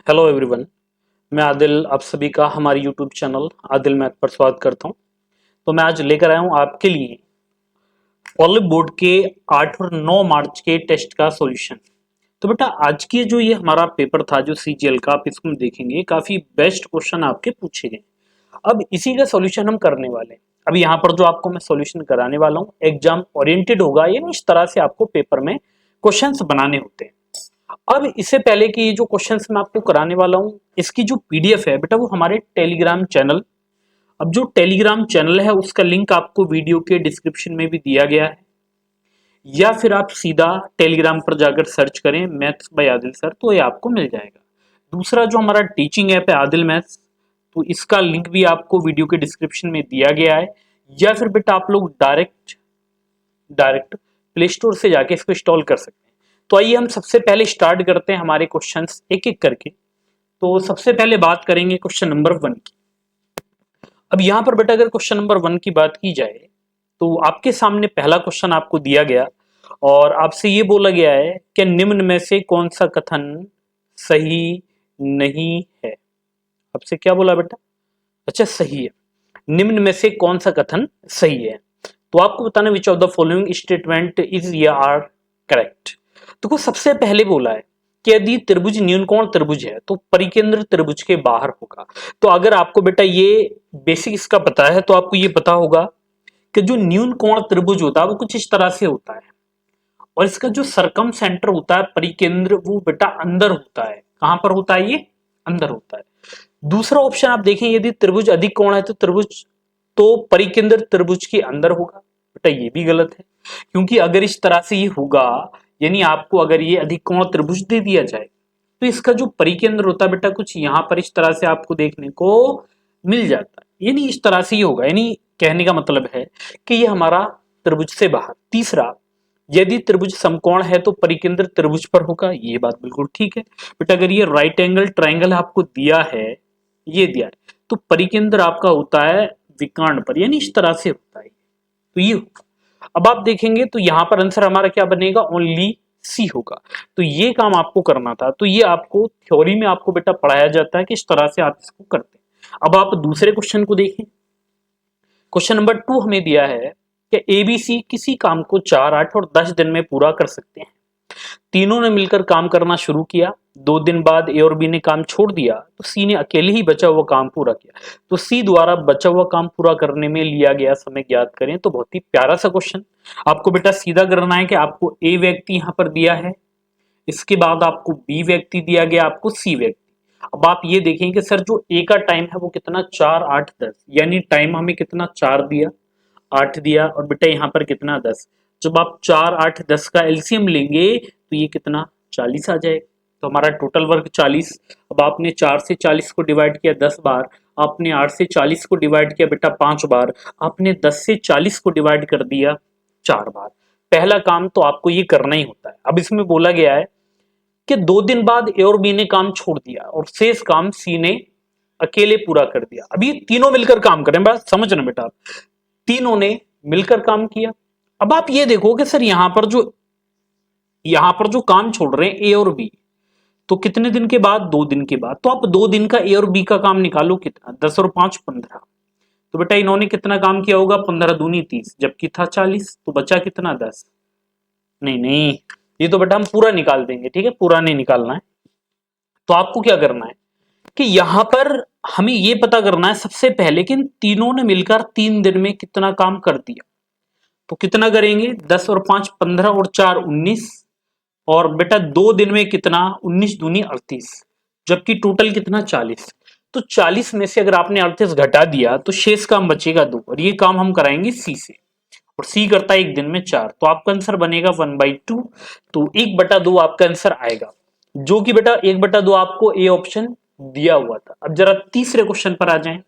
Hello everyone. मैं आदिल आप सभी का हमारे यूट्यूब चैनल आदिल मैथ पर स्वागत करता हूं। तो मैं आज लेकर आया हूं आपके लिए पॉलिट बोर्ड के 8 और 9 मार्च के टेस्ट का सॉल्यूशन। तो बेटा आज की जो ये हमारा पेपर था जो सीजीएल का, आप इसको देखेंगे काफी बेस्ट क्वेश्चन आपके पूछे गए। अब इसी का सॉल्यूशन हम करने वाले हैं। अब यहाँ पर जो आपको मैं सॉल्यूशन कराने वाला हूँ एग्जाम ओरिएंटेड होगा, यानी इस तरह से आपको पेपर में क्वेश्चंस बनाने होते हैं। अब इससे पहले कि ये जो क्वेश्चंस मैं आपको कराने वाला हूं इसकी जो पीडीएफ है बेटा वो हमारे टेलीग्राम चैनल, अब जो टेलीग्राम चैनल है उसका लिंक आपको वीडियो के डिस्क्रिप्शन में भी दिया गया है, या फिर आप सीधा टेलीग्राम पर जाकर सर्च करें मैथ्स बाय आदिल सर तो ये आपको मिल जाएगा। दूसरा जो हमारा टीचिंग ऐप है आदिल मैथ्स, तो इसका लिंक भी आपको वीडियो के डिस्क्रिप्शन में दिया गया है, या फिर बेटा आप लोग डायरेक्ट प्ले स्टोर से जाके इसको इंस्टॉल कर सकते हैं। तो आइए हम सबसे पहले स्टार्ट करते हैं हमारे क्वेश्चंस एक एक करके। तो सबसे पहले बात करेंगे क्वेश्चन नंबर 1 की। अब यहां पर बेटा अगर क्वेश्चन नंबर 1 की बात की जाए तो आपके सामने पहला क्वेश्चन आपको दिया गया और आपसे ये बोला गया है कि निम्न में से कौन सा कथन सही नहीं है। आपसे क्या बोला बेटा? अच्छा सही है। निम्न में से कौन सा कथन सही है, तो आपको बताना which of the following statement is या आर करेक्ट। तो को सबसे पहले बोला है कि यदि त्रिभुज न्यूनकोण त्रिभुज है तो परिकेंद्र त्रिभुज के बाहर होगा। तो अगर आपको बेटा ये बेसिक इसका पता है तो आपको ये पता होगा कि जो न्यूनकोण त्रिभुज होता है वो कुछ इस तरह से होता है, और इसका जो सरकम सेंटर होता है परिकेंद्र वो बेटा अंदर होता है। कहां पर होता है? ये अंदर होता है। दूसरा ऑप्शन आप देखें, यदि त्रिभुज अधिक कोण है तो त्रिभुज तो परिकेंद्र त्रिभुज के अंदर होगा। बेटा ये भी गलत है, क्योंकि अगर इस तरह से ये होगा, यानी आपको अगर ये अधिक कोण त्रिभुज दे दिया जाए तो इसका जो परिकेंद्र होता है बेटा कुछ यहां पर इस तरह से आपको देखने को मिल जाता है, यानी इस तरह से ही होगा। यानी कहने का मतलब है कि ये हमारा त्रिभुज से बाहर। तीसरा, यदि त्रिभुज समकोण है तो परिकेंद्र त्रिभुज पर होगा। ये बात बिल्कुल ठीक है बेटा। अगर ये राइट एंगल ट्राइंगल आपको दिया है, ये दिया है, तो परिकेंद्र आपका होता है विकर्ण पर, यानी इस तरह से होता है। तो ये होगा। अब आप देखेंगे तो यहां पर आंसर हमारा क्या बनेगा? ओनली सी होगा। तो ये काम आपको करना था। तो ये आपको थ्योरी में आपको बेटा पढ़ाया जाता है कि इस तरह से आप इसको करते हैं। अब आप दूसरे क्वेश्चन को देखें। क्वेश्चन नंबर 2 हमें दिया है कि एबीसी किसी काम को 4, 8 और 10 दिन में पूरा कर सकते हैं। तीनों ने मिलकर काम करना शुरू किया। 2 दिन बाद ए और बी ने काम छोड़ दिया तो सी ने अकेले ही बचा हुआ काम पूरा किया। तो सी द्वारा बचा हुआ काम पूरा करने में लिया गया समय ज्ञात करें। तो बहुत ही प्यारा सा क्वेश्चन। आपको बेटा सीधा करना है कि आपको ए व्यक्ति यहां पर दिया है, इसके बाद आपको बी व्यक्ति दिया गया, आपको सी व्यक्ति। अब आप ये देखें कि सर जो ए का टाइम है वो कितना 4, 8, 10, यानी टाइम हमें कितना 4 दिया, 8 दिया, और बेटा यहाँ पर कितना 10। जब आप 4, 8, 10 का एलसीएम लेंगे तो ये कितना 40 आ जाएगा। तो हमारा टोटल वर्क 40। अब आपने 4 से 40 को डिवाइड किया 10 बार, आपने 8 से 40 को डिवाइड किया बेटा 5 बार, आपने 10 से 40 को डिवाइड कर दिया 4 बार। पहला काम तो आपको ये करना ही होता है। अब इसमें बोला गया है कि 2 दिन बाद ए और बी ने काम छोड़ दिया और शेष काम सी ने अकेले पूरा कर दिया। अभी तीनों मिलकर काम करें, बात समझना बेटा। आप तीनों ने मिलकर काम किया। अब आप ये देखो कि सर यहां पर जो काम छोड़ रहे हैं ए और बी, तो कितने दिन के बाद? 2 दिन के बाद। तो आप 2 दिन का ए और बी का काम निकालो, कितना? 10 और 5 15। तो बेटा इन्होंने कितना काम किया होगा? 15 दूनी 30, जबकि था 40, तो बचा कितना 10। नहीं नहीं, ये तो बेटा हम पूरा निकाल देंगे, ठीक है, पूरा नहीं निकालना है। तो आपको क्या करना है कि यहां पर हमें ये पता करना है सबसे पहले कि इन तीनों ने मिलकर 3 दिन में कितना काम कर दिया। तो कितना करेंगे? 10 और 5 15 और 4 19, और बेटा 2 दिन में कितना? 19 दूनी 38, जबकि टोटल कितना 40। तो 40 में से अगर आपने 38 घटा दिया तो शेष काम बचेगा 2, और ये काम हम कराएंगे सी से, और सी करता है 1 दिन में 4। तो आपका आंसर बनेगा 1/2। तो 1/2 आपका आंसर आएगा, जो कि बेटा 1/2 आपको ए ऑप्शन दिया हुआ था। अब जरा तीसरे क्वेश्चन पर आ जाएं,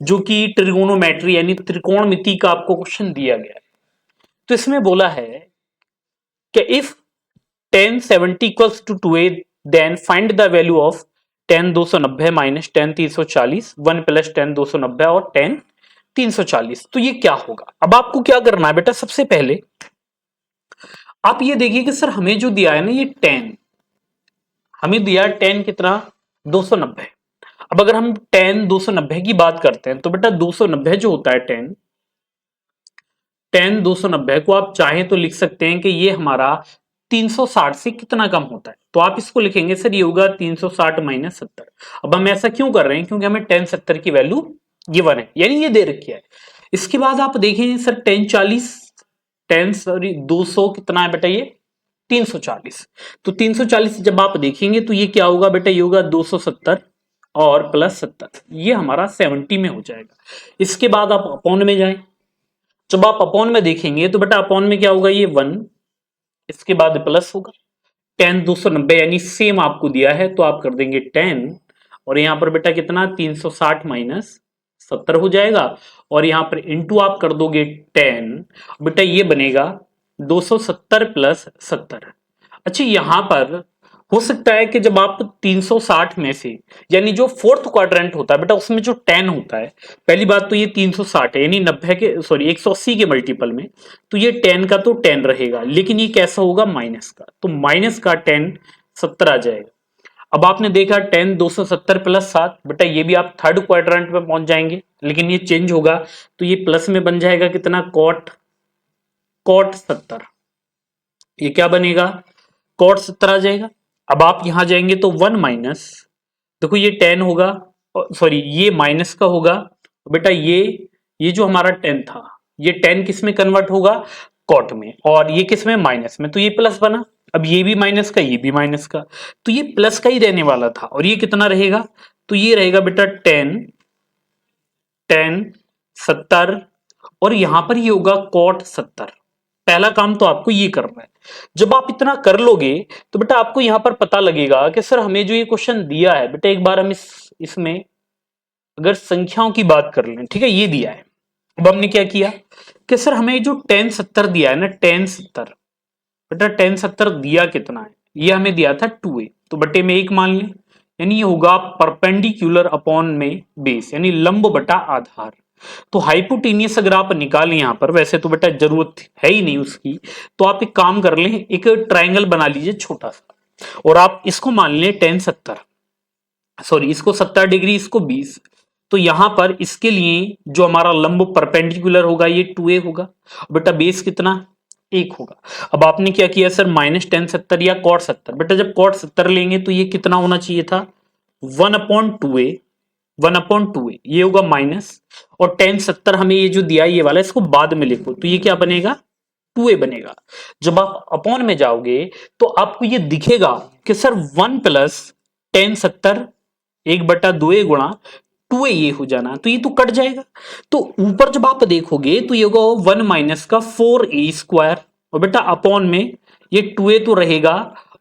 जो कि ट्रिगोनोमेट्री यानी त्रिकोणमिति का आपको क्वेश्चन दिया गया है। तो इसमें बोला है कि if tan 70 equals to 2a then find the value of tan 290 minus tan 340, 1 plus tan 290 और tan 340। तो ये क्या होगा? अब आपको क्या करना है बेटा, सबसे पहले आप ये देखिए कि सर हमें जो दिया है ना ये tan, हमें दिया tan कितना 290। अब अगर हम tan 290 की बात करते हैं तो बेटा 290 जो होता है tan 290 को आप चाहें तो लिख सकते हैं कि ये हमारा 360 से कितना कम होता है, तो आप इसको लिखेंगे सर ये होगा 360 माइनस 70। अब हम ऐसा क्यों कर रहे हैं, क्योंकि हमें tan 70 की वैल्यू गिवन है, यानी ये दे रखी है। इसके बाद आप देखेंगे सर tan 40, tan सॉरी 200 कितना है बेटा, ये 340। तो 340 जब आप देखेंगे तो ये क्या होगा बेटा, ये होगा 270 और प्लस 70, ये हमारा 70 में हो जाएगा। इसके बाद आप अपॉन में जाएं, जब आप अपॉन में देखेंगे तो बेटा अपॉन में क्या होगा, ये 1, इसके बाद प्लस होगा tan 290, यानी सेम आपको दिया है तो आप कर देंगे 10, और यहां पर बेटा कितना 360 माइनस 70 हो जाएगा, और यहां पर इंटू आप कर दोगे 10, बेटा ये बनेगा 270 प्लस 70। अच्छा यहां पर हो सकता है कि जब आप 360 में से, यानी जो फोर्थ क्वाड्रेंट होता है बेटा उसमें जो 10 होता है, पहली बात तो ये 360 है यानी 90 के सॉरी 180 के मल्टीपल में, तो ये 10 का तो 10 रहेगा, लेकिन ये कैसा होगा माइनस का, तो माइनस का 10 70 आ जाएगा। अब आपने देखा 10 270 प्लस 7, बेटा ये भी आप थर्ड क्वाड्रेंट में पहुंच जाएंगे, लेकिन ये चेंज होगा तो ये प्लस में बन जाएगा कितना, कॉट 70, ये क्या बनेगा कॉट 70 आ जाएगा। अब आप यहां जाएंगे तो 1 माइनस, देखो ये 10 होगा, सॉरी ये माइनस का होगा, बेटा ये जो हमारा 10 था ये 10 किस में कन्वर्ट होगा, कॉट में, और ये किस में माइनस में, तो ये प्लस बना। अब ये भी माइनस का, ये भी माइनस का, तो ये प्लस का ही रहने वाला था, और ये कितना रहेगा, तो ये रहेगा बेटा 10 10 70, और यहां पर ये होगा कॉट 70। पहला काम तो आपको ये करना है। जब आप इतना कर लोगे तो बेटा आपको यहां पर पता लगेगा कि सर हमें जो ये क्वेश्चन दिया है, बेटा एक बार हम इसमें अगर संख्याओं की बात कर लें, ठीक है ये दिया है। अब हमने क्या किया कि सर हमें जो 1070 दिया है ना, 1070 बेटा 1070 दिया कितना है, ये हमें दिया था 2a, तो बटे में 1 मान लें, यानी ये होगा परपेंडिकुलर अपॉन में बेस, यानी लंब बटा आधार। तो हाइपोटेनियस अगर आप निकालें यहां पर, वैसे तो बेटा जरूरत है ही नहीं उसकी, तो आप एक काम कर लें, एक ट्राइंगल बना लीजिए छोटा सा, और आप इसको मान लें 1070, सॉरी इसको 70 डिग्री, इसको 20, तो यहां पर इसके लिए जो हमारा लंब परपेंडिकुलर होगा ये 2a होगा, बेटा बेस कितना 1 होगा। अब आपने क्या किया सर -1070 या cot 70, बेटा जब cot 70 लेंगे तो ये कितना होना चाहिए था 1/2a, 1/2a ये होगा माइनस, और 1070 हमें ये जो दिया ये वाला, इसको बाद में लिखो तो ये क्या बनेगा 2a बनेगा। जब आप अपॉन में जाओगे तो आपको ये दिखेगा कि सर 1 प्लस 1070 1/2a गुणा 2a ये हो जाना, तो ये तो कट जाएगा, तो ऊपर जब आप देखोगे तो ये होगा 1 माइनस का 4a स्क्वायर, और बेटा अपॉन में ये 2a तो रहेगा,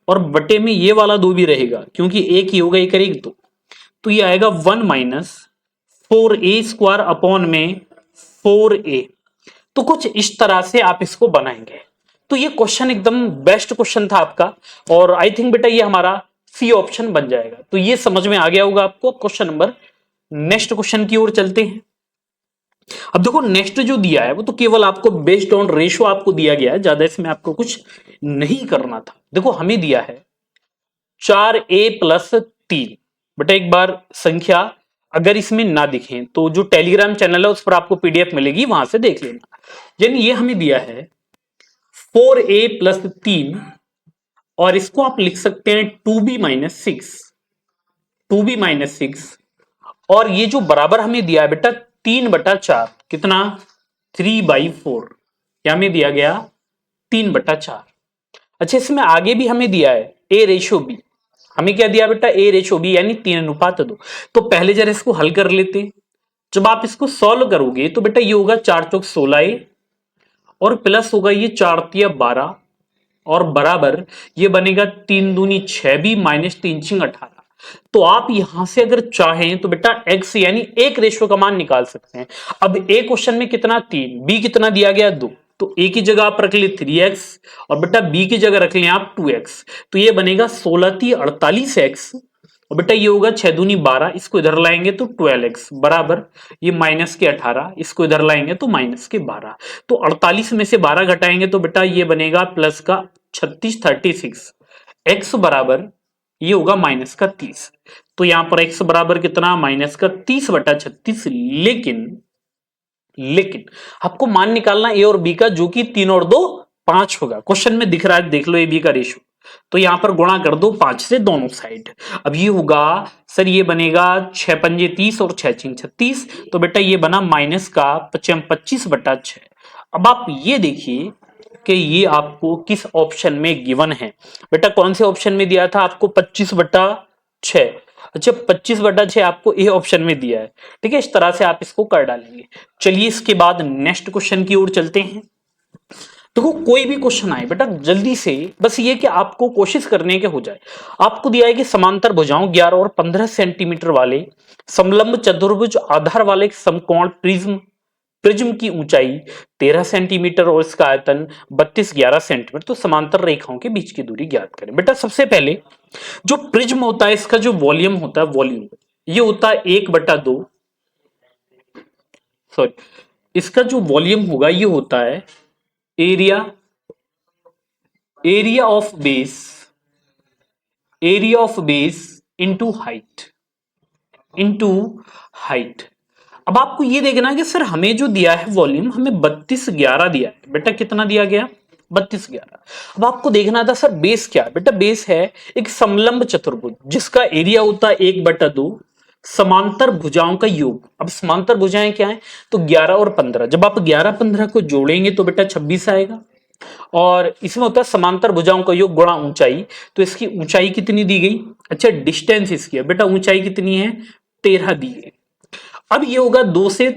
और बटे में ये वाला 2 भी रहेगा, क्योंकि एक ही होगा एक और एक दो, तो ये आएगा 1 माइनस 4a स्क्वायर अपॉन में 4a। तो कुछ इस तरह से आप इसको बनाएंगे। तो ये क्वेश्चन एकदम बेस्ट क्वेश्चन था आपका, और आई थिंक बेटा ये हमारा सी ऑप्शन बन जाएगा। तो ये समझ में आ गया होगा आपको क्वेश्चन नंबर। नेक्स्ट क्वेश्चन की ओर चलते हैं। अब देखो नेक्स्ट जो दिया है वो तो केवल आपको बेस्ड ऑन रेशो आपको दिया गया है, ज्यादा इसमें आपको कुछ नहीं करना था। देखो हमें दिया है 4a प्लस 3, बेटा एक बार संख्या अगर इसमें ना दिखे तो जो टेलीग्राम चैनल है उस पर आपको पीडीएफ मिलेगी, वहां से देख लेना। यानी ये हमें दिया है 4a प्लस 3, और इसको आप लिख सकते हैं 2b माइनस 6, 2b माइनस 6, और ये जो बराबर हमें दिया है बेटा 3/4, कितना 3/4, क्या हमें दिया गया 3/4। अच्छा इसमें आगे भी हमें दिया है a रेशो b, हमें क्या दिया बेटा a रेशो b यानी 3:2। तो पहले जरा इसको हल कर लेते हैं। जब आप इसको सॉल्व करोगे तो बेटा ये होगा 4 चौक 16a, और प्लस होगा ये 4 तिया 12, और बराबर ये बनेगा 3 दूनी 6b माइनस 3 छिंग 18। तो आप यहां से अगर चाहें तो बेटा x यानी एक रेशियो का मान निकाल सकते हैं। अब ए क्वेश्चन में कितना 3, बी कितना दिया गया 2, तो ए की जगह आप रख ले 3x, और बेटा बी की जगह रख लें आप 2x, तो ये बनेगा 16 × 48x, और बेटा ये होगा 6 दूनी 12, इसको इधर लाएंगे तो 12x बराबर ये माइनस के 18, इसको इधर लाएंगे तो माइनस के 12, तो 48 में से 12 घटाएंगे तो बेटा ये बनेगा प्लस का 36 36, x बराबर ये होगा माइनस का 30। तो यहां पर x बराबर कितना, माइनस का 30/36। लेकिन आपको मान निकालना ए और बी का, जो कि 3 और 2 5 होगा। क्वेश्चन में दिख रहा है, देख लो ए बी का रेशियो। तो यहां पर गुणा कर दो 5 से दोनों साइड। अब ये होगा सर, ये बनेगा 6 पंजे 30 और 6 छीं 36। तो बेटा ये बना माइनस का 25/6। अब आप ये देखिए कि ये आपको किस ऑप्शन में गिवन है। बेटा कौन से ऑप्शन में दिया था आपको, 25/6। अच्छा 25/6 आपको ए ऑप्शन में दिया है। ठीक है, इस तरह से आप इसको कर डालेंगे। चलिए इसके बाद नेक्स्ट क्वेश्चन की ओर चलते हैं। देखो कोई भी क्वेश्चन आए बेटा जल्दी से, बस ये कि आपको कोशिश करने के हो जाए। आपको दिया है कि समांतर भुजाओं 11 और 15 सेंटीमीटर वाले समलंब चतुर्भुज आधार वाले एक समकोण प्रिज्म प्रिज्म की ऊंचाई 13 सेंटीमीटर और इसका आयतन 32-11 सेंटीमीटर, तो समांतर रेखाओं के बीच की दूरी ज्ञात करें। बेटा सबसे पहले जो प्रिज्म होता है, इसका जो वॉल्यूम होता है, वॉल्यूम ये होता है 1/2, सॉरी, इसका जो वॉल्यूम होगा ये होता है area area of base into height. अब आपको ये देखना है कि सर हमें जो दिया है वॉल्यूम, हमें 32-11 दिया है। बेटा कितना दिया गया, 32-11। अब आपको देखना था सर बेस क्या है। बेटा बेस है एक समलंब चतुर्भुज जिसका एरिया होता है 1/2 समांतर भुजाओं का योग। अब समांतर भुजाएं क्या है, तो 11 और 15। जब आप 11-15 को जोड़ेंगे तो बेटा 26 आएगा। और इसमें होता है समांतर भुजाओं का योग गुणा ऊंचाई। तो इसकी ऊंचाई कितनी दी गई, अच्छा डिस्टेंस इसकी है बेटा, ऊंचाई कितनी है 13 दी गई। अब ये होगा 2 से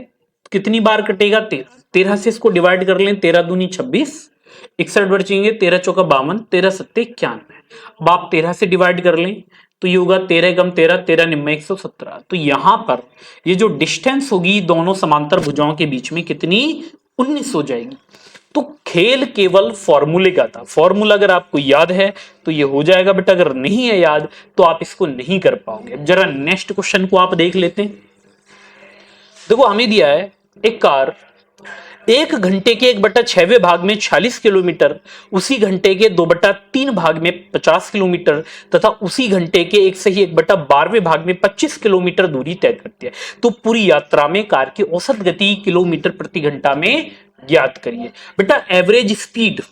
कितनी बार कटेगा, 13। 13 से इसको डिवाइड कर लें, 13 दूनी 26, 61 बचेंगे, 13 चौका 52, 13 सत्ते 91। अब आप 13 से डिवाइड कर लें तो ये होगा 13 कम 13, 13 निम्न 117। तो यहां पर ये जो डिस्टेंस होगी दोनों समांतर भुजाओं के बीच में कितनी, 19 हो जाएगी। तो खेल केवल फॉर्मूले का था। फॉर्मूला अगर आपको याद है तो ये हो जाएगा बेटा, अगर नहीं है याद तो आप इसको नहीं कर पाओगे। जरा नेक्स्ट क्वेश्चन को आप देख लेते हैं। देखो हमें दिया है एक कार 1 घंटे के 1/6वें भाग में 46 किलोमीटर, उसी घंटे के 2/3 भाग में 50 किलोमीटर तथा उसी घंटे के 1/12वें भाग में 25 किलोमीटर दूरी तय करती है। तो पूरी यात्रा में कार की औसत गति किलोमीटर प्रति घंटा में ज्ञात करिए। बेटा एवरेज स्पीड,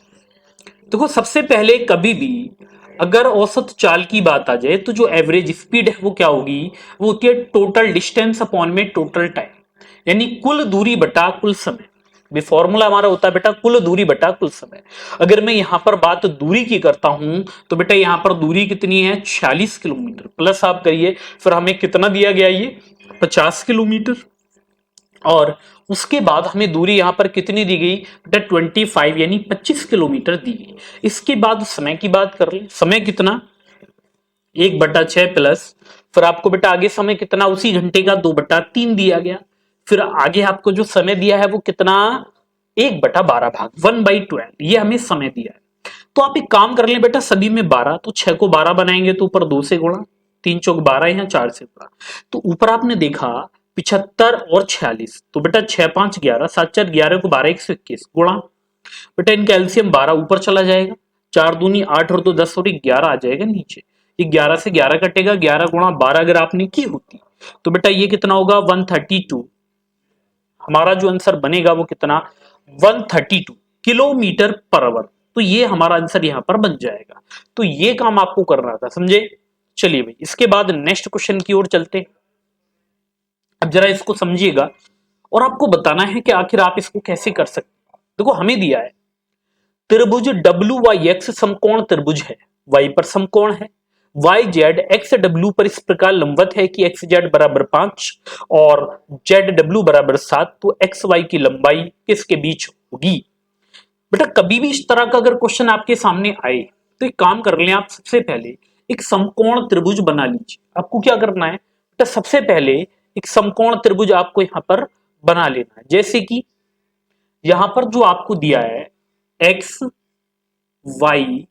देखो सबसे पहले कभी भी अगर औसत चाल की बात आ जाए तो जो एवरेज स्पीड है वो क्या होगी, वो होती है टोटल डिस्टेंस अपॉन में टोटल टाइम, यानी कुल दूरी बटा कुल समय। भी फॉर्मूला हमारा होता है बेटा कुल दूरी बटा कुल समय। अगर मैं यहां पर बात दूरी की करता हूं तो बेटा यहां पर दूरी कितनी है 46 किलोमीटर, प्लस आप करिए फिर हमें कितना दिया गया ये 50 किलोमीटर, और उसके बाद हमें दूरी यहां पर कितनी दी गई बेटा 25 यानी 25 किलोमीटर दी गई। इसके बाद समय की बात कर ले, समय कितना 1/6 प्लस फिर आपको बेटा आगे समय कितना उसी घंटे का 2/3 दिया गया। फिर आगे आपको जो समय दिया है वो कितना 1/12 भाग 1/12, ये हमें समय दिया है। तो आप एक काम कर लें बेटा, सभी में 12, तो 6 को 12 बनाएंगे तो ऊपर 2 से गुणा, 3 चौक 12 यहाँ 4 से गुणा। तो ऊपर आपने देखा 75 और 46, तो बेटा 6 5 11, 7 4 11 को 12 121 गुणा, बेटा इनका एलसीएम 12 ऊपर चला जाएगा, 4 दूनी 8 और 2 10 और 11 आ जाएगा नीचे। ये 11 से 11 कटेगा, 11 गुणा 12 अगर आपने की होती तो बेटा ये कितना होगा 132। हमारा जो आंसर बनेगा वो कितना 132 किलोमीटर पर आवर। तो ये हमारा आंसर यहां पर बन जाएगा। तो ये काम आपको करना था, समझे। चलिए भाई इसके बाद नेक्स्ट क्वेश्चन की ओर चलते हैं। अब जरा इसको समझिएगा और आपको बताना है कि आखिर आप इसको कैसे कर सकते हैं। देखो हमें दिया है त्रिभुज डब्ल्यू वाई एक्स समकोण त्रिभुज है, वाई पर समकोण है, वाई जेड एक्स डब्ल्यू पर इस प्रकार लंबवत है कि एक्स जेड बराबर 5 और जेड डब्ल्यू बराबर 7, तो एक्स वाई की लंबाई किसके बीच होगी। बेटा कभी भी इस तरह का अगर क्वेश्चन आपके सामने आए तो एक काम कर लें आप, सबसे पहले एक समकोण त्रिभुज बना लीजिए। आपको क्या करना है बेटा, सबसे पहले एक समकोण त्रिभुज आपको यहां पर बना लेना है। जैसे कि यहां पर जो आपको दिया है एक्स वाई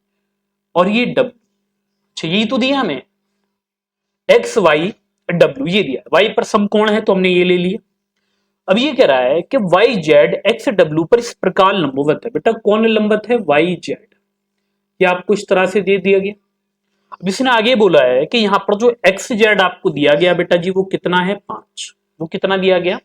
और ये डब्ल्यू, अच्छा यही तो दिया हमें एक्स वाई डब्ल्यू, ये दिया वाई पर समकोण है तो हमने ये ले लिया। अब ये कह रहा है कि वाई जेड एक्स डब्ल्यू पर इस प्रकार लंबवत है। बेटा कौन लंबवत है, वाई जेड, ये आपको इस तरह से दे दिया गया। अब इसने आगे बोला है कि यहाँ पर जो एक्स जेड आपको दिया गया बेटा जी वो कितना है 5, वो कितना दिया गया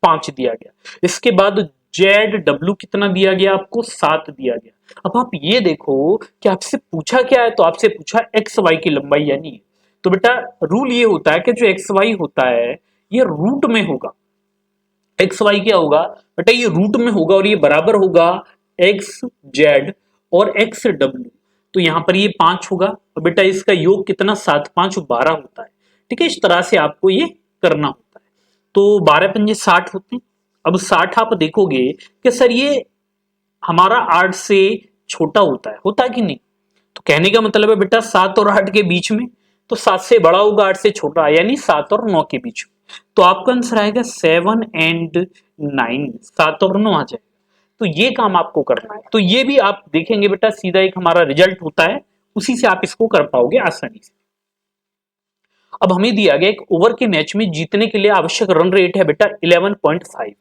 5 दिया गया। इसके बाद जेड डब्ल्यू कितना दिया गया आपको 7 दिया गया। अब आप ये देखो कि आपसे पूछा क्या है, तो आपसे पूछा एक्स वाई की लंबाई यानी, तो बेटा रूल ये होता है कि जो एक्स वाई होता है ये रूट में होगा। एक्स वाई क्या होगा बेटा, ये रूट में होगा और ये बराबर होगा एक्स जेड और एक्स डब्ल्यू। तो यहां पर ये 5 होगा और बेटा इसका योग कितना 7 5 12 होता है। ठीक है, इस तरह से आपको ये करना होता है। तो 12 पंजे 60 होते हैं। अब 60 आप देखोगे कि सर ये हमारा 8 से छोटा होता है कि नहीं? तो कहने का मतलब है बेटा 7 और 8 के बीच में, तो 7 से बड़ा होगा 8 से छोटा, यानी 7 और 9 के बीच में। तो आपका आंसर आएगा 7 एंड 9, 7 और 9 आ जाएगा। तो ये काम आपको करना है। तो ये भी आप देखेंगे बेटा सीधा एक हमारा रिजल्ट होता है, उसी से आप इसको कर पाओगे आसानी से। अब हमें दिया गया एक ओवर के मैच में जीतने के लिए आवश्यक रन रेट है बेटा 11.5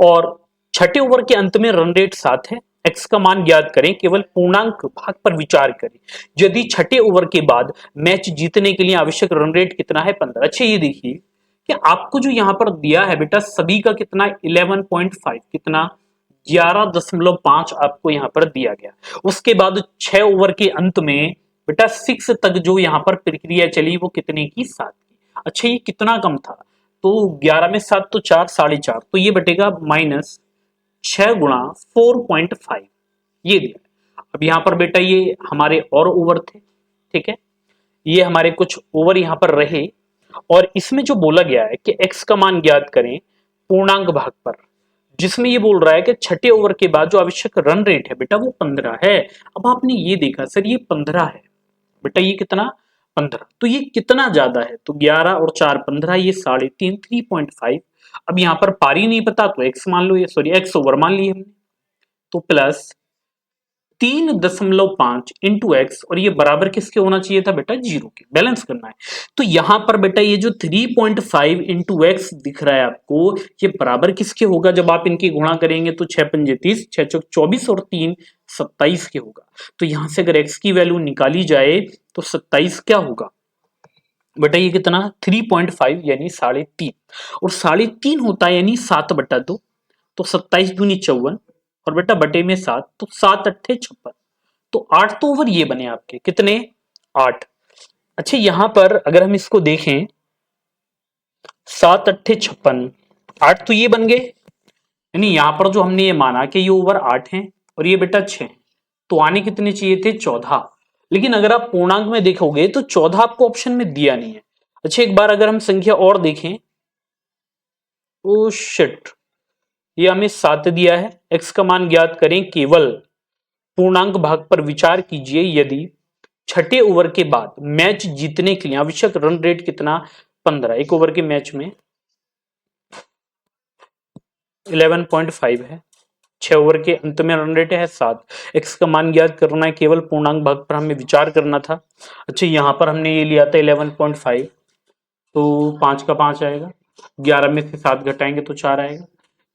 और छठे ओवर के अंत में रन रेट 7 है। एक्स का मान ज्ञात करें, केवल पूर्णांक भाग पर विचार करें। यदि छठे ओवर के बाद मैच जीतने के लिए आवश्यक रन रेट कितना है 15। अच्छा ये देखिए कि आपको जो यहां पर दिया है बेटा सभी का कितना 11.5, कितना 11.5 आपको यहां पर दिया गया। उसके बाद 6 ओवर के अंत में बेटा 6 तक जो यहां पर प्रक्रिया चली वो कितने की 7 की। अच्छा ये कितना कम था, तो 11 में 7 तो 4, 4.5, तो ये बटेगा -6 गुणा 4.5, ये दिया। अब यहां पर बेटा ये हमारे और ओवर थे, ठीक है, ये हमारे कुछ ओवर यहां पर रहे और इसमें जो बोला गया है कि एक्स का मान ज्ञात करें पूर्णांक भाग पर, जिसमें ये बोल रहा है कि छठे ओवर के बाद जो आवश्यक रन रेट है बेटा वो 15 है। अब आपने ये देखा सर ये 15 है बेटा, ये कितना 15, तो ये कितना ज्यादा है, तो 11 और 4 15, ये 3.5 3.5। अब यहां पर पारी नहीं पता तो एक्स मान लो, ये सॉरी एक्स ओवर मान लिए हमने, तो प्लस 3.5 इंटू एक्स और ये बराबर किसके होना चाहिए था बेटा 0 के, बैलेंस करना है। तो यहां पर बेटा ये जो 3.5 इंटू एक्स दिख रहा है आपको, ये बराबर किसके होगा, जब आप इनकी गुणा करेंगे तो 6 पंजे 30, 6 चौक 24 और 3 27 के होगा। तो यहां से अगर एक्स की वैल्यू निकाली जाए तो 27 क्या होगा बेटा, ये कितना 3.5 यानी 3.5, और 3.5 होता है यानी 7/2, तो 27 दूनी 54 और बेटा बटे में 7, तो 7 अट्ठे 56, तो 8 तो ओवर ये बने आपके कितने 8। अच्छा यहां पर अगर हम इसको देखें 7 अट्ठे 56, 8 तो ये बन गए, यानी यहां पर जो हमने ये माना कि ये ओवर 8 है और ये बेटा 6, तो आने कितने चाहिए थे 14। लेकिन अगर आप पूर्णांक में देखोगे तो 14 आपको ऑप्शन में दिया नहीं है। अच्छा एक बार अगर हम संख्या और देखें, ओ शिट, ये हमें 7 दिया है। एक्स का मान ज्ञात करें, केवल पूर्णांक भाग पर विचार कीजिए यदि छठे ओवर के बाद मैच जीतने के लिए आवश्यक रन रेट कितना 15, एक ओवर के मैच में 11.5 है, 6 ओवर के अंत में रन रेट है 7, एक्स का मान ज्ञात करना है, केवल पूर्णांक भाग पर हमें विचार करना था। अच्छा यहां पर हमने ये लिया था 11.5, तो 5 का 5 आएगा, 11 में से 7 घटाएंगे तो 4 आएगा,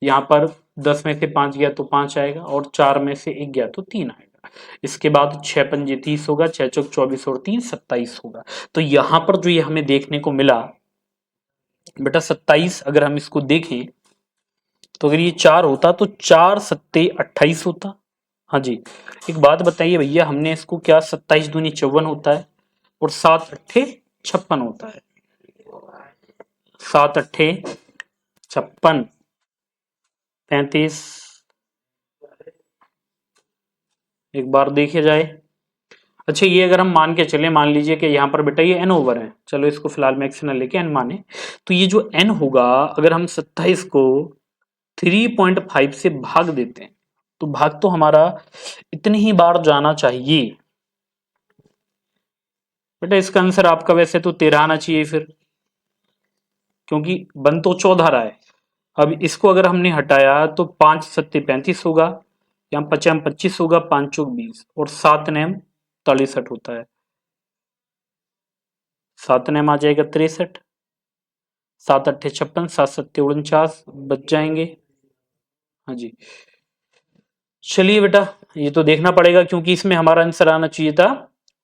यहाँ पर 10 में से 5 गया तो 5 आएगा और 4 में से 1 गया तो 3 आएगा। इसके बाद 6 पंजे 30 होगा, 6 चौक 24 और 3 27 होगा। तो यहाँ पर जो ये हमें देखने को मिला बेटा 27, अगर हम इसको देखें तो अगर ये 4 होता तो 4 सत्ते 28 होता। हाँ जी, एक बात बताइए भैया, हमने इसको क्या 27 दूनी 54 होता है और 7 अट्ठे 56 होता है, 7 अट्ठे 56 35, एक बार देखे जाए। अच्छा ये अगर हम मान के चले, मान लीजिए कि यहाँ पर बेटा ये n ओवर है, चलो इसको फिलहाल मैं एक्स न लेके n माने, तो ये जो n होगा अगर हम 27 को 3.5 से भाग देते हैं तो भाग तो हमारा इतनी ही बार जाना चाहिए बेटा। इसका आंसर आपका वैसे तो 13 आना चाहिए फिर, क्योंकि बन तो 14 रहा है। अब इसको अगर हमने हटाया तो 5 सत्ते 35 होगा, यहाँ 5 25 होगा, 5 चौक 20 और 7 नेम 63 होता है, 7 नेम आ जाएगा 63, 7 अट्ठे 56, 7 सत्ते 49 बच जाएंगे। हाँ जी, चलिए बेटा ये तो देखना पड़ेगा क्योंकि इसमें हमारा आंसर आना चाहिए था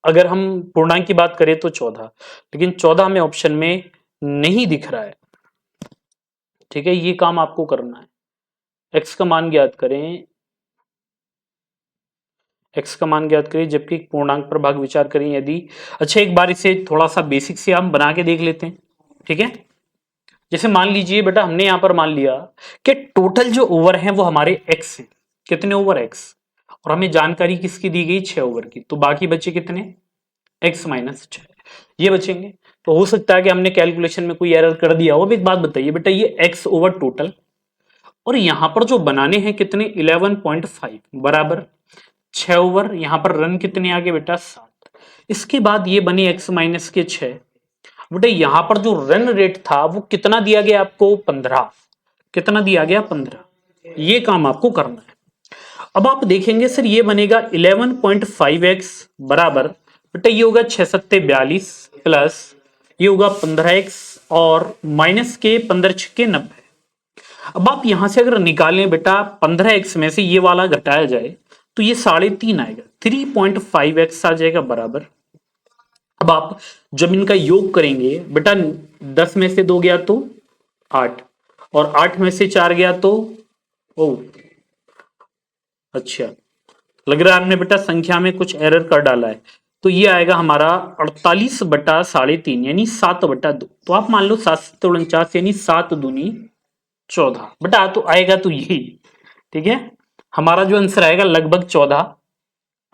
अगर हम पूर्णांक की बात करें तो 14, लेकिन 14 हमें ऑप्शन में नहीं दिख रहा है। ठीक है, ये काम आपको करना है। एक्स का मान ज्ञात करें, एक्स का मान ज्ञात करिए जबकि पूर्णांक पर भाग विचार करें यदि। अच्छा, एक बार इसे थोड़ा सा बेसिक से हम बना के देख लेते हैं। ठीक है, जैसे मान लीजिए बेटा हमने यहां पर मान लिया कि टोटल जो ओवर है वो हमारे एक्स है। कितने ओवर? एक्स। और हमें जानकारी किसकी दी गई? 6 ओवर की। तो बाकी बचे कितने? एक्स माइनस 6, ये बचेंगे। तो हो सकता है कि हमने कैलकुलेशन में कोई एरर कर दिया हो। अब एक बात बताइए बेटा, ये एक्स ओवर टोटल और यहां पर जो बनाने हैं कितने? 11.5 बराबर 6 ओवर, यहां पर रन कितने आ गए बेटा? 7। इसके बाद ये बने एक्स माइनस के 6। बेटा यहां पर जो रन रेट था वो कितना दिया गया आपको? 15। कितना दिया गया? 15। ये काम आपको करना है। अब आप देखेंगे सर ये बनेगा 11.5x बराबर, बेटा ये होगा 6 सत्ते 42 प्लस ये होगा 15x और माइनस के 15 छक्के 90। अब आप यहां से अगर निकालें बेटा 15x में से ये वाला घटाया जाए तो ये 3.5 आएगा, 3.5x आ जाएगा बराबर। अब आप जब इनका योग करेंगे बेटा 10 में से 2 गया तो 8 और 8 में से 4 गया तो ओ अच्छा, लग रहा है हमने बेटा संख्या में कुछ एरर कर डाला है। तो ये आएगा हमारा 48/3.5 यानी 7/2। तो आप मान लो 7 यानी 7 दूनी 14 बेटा, तो आएगा तो यही। ठीक है, हमारा जो आंसर आएगा लगभग 14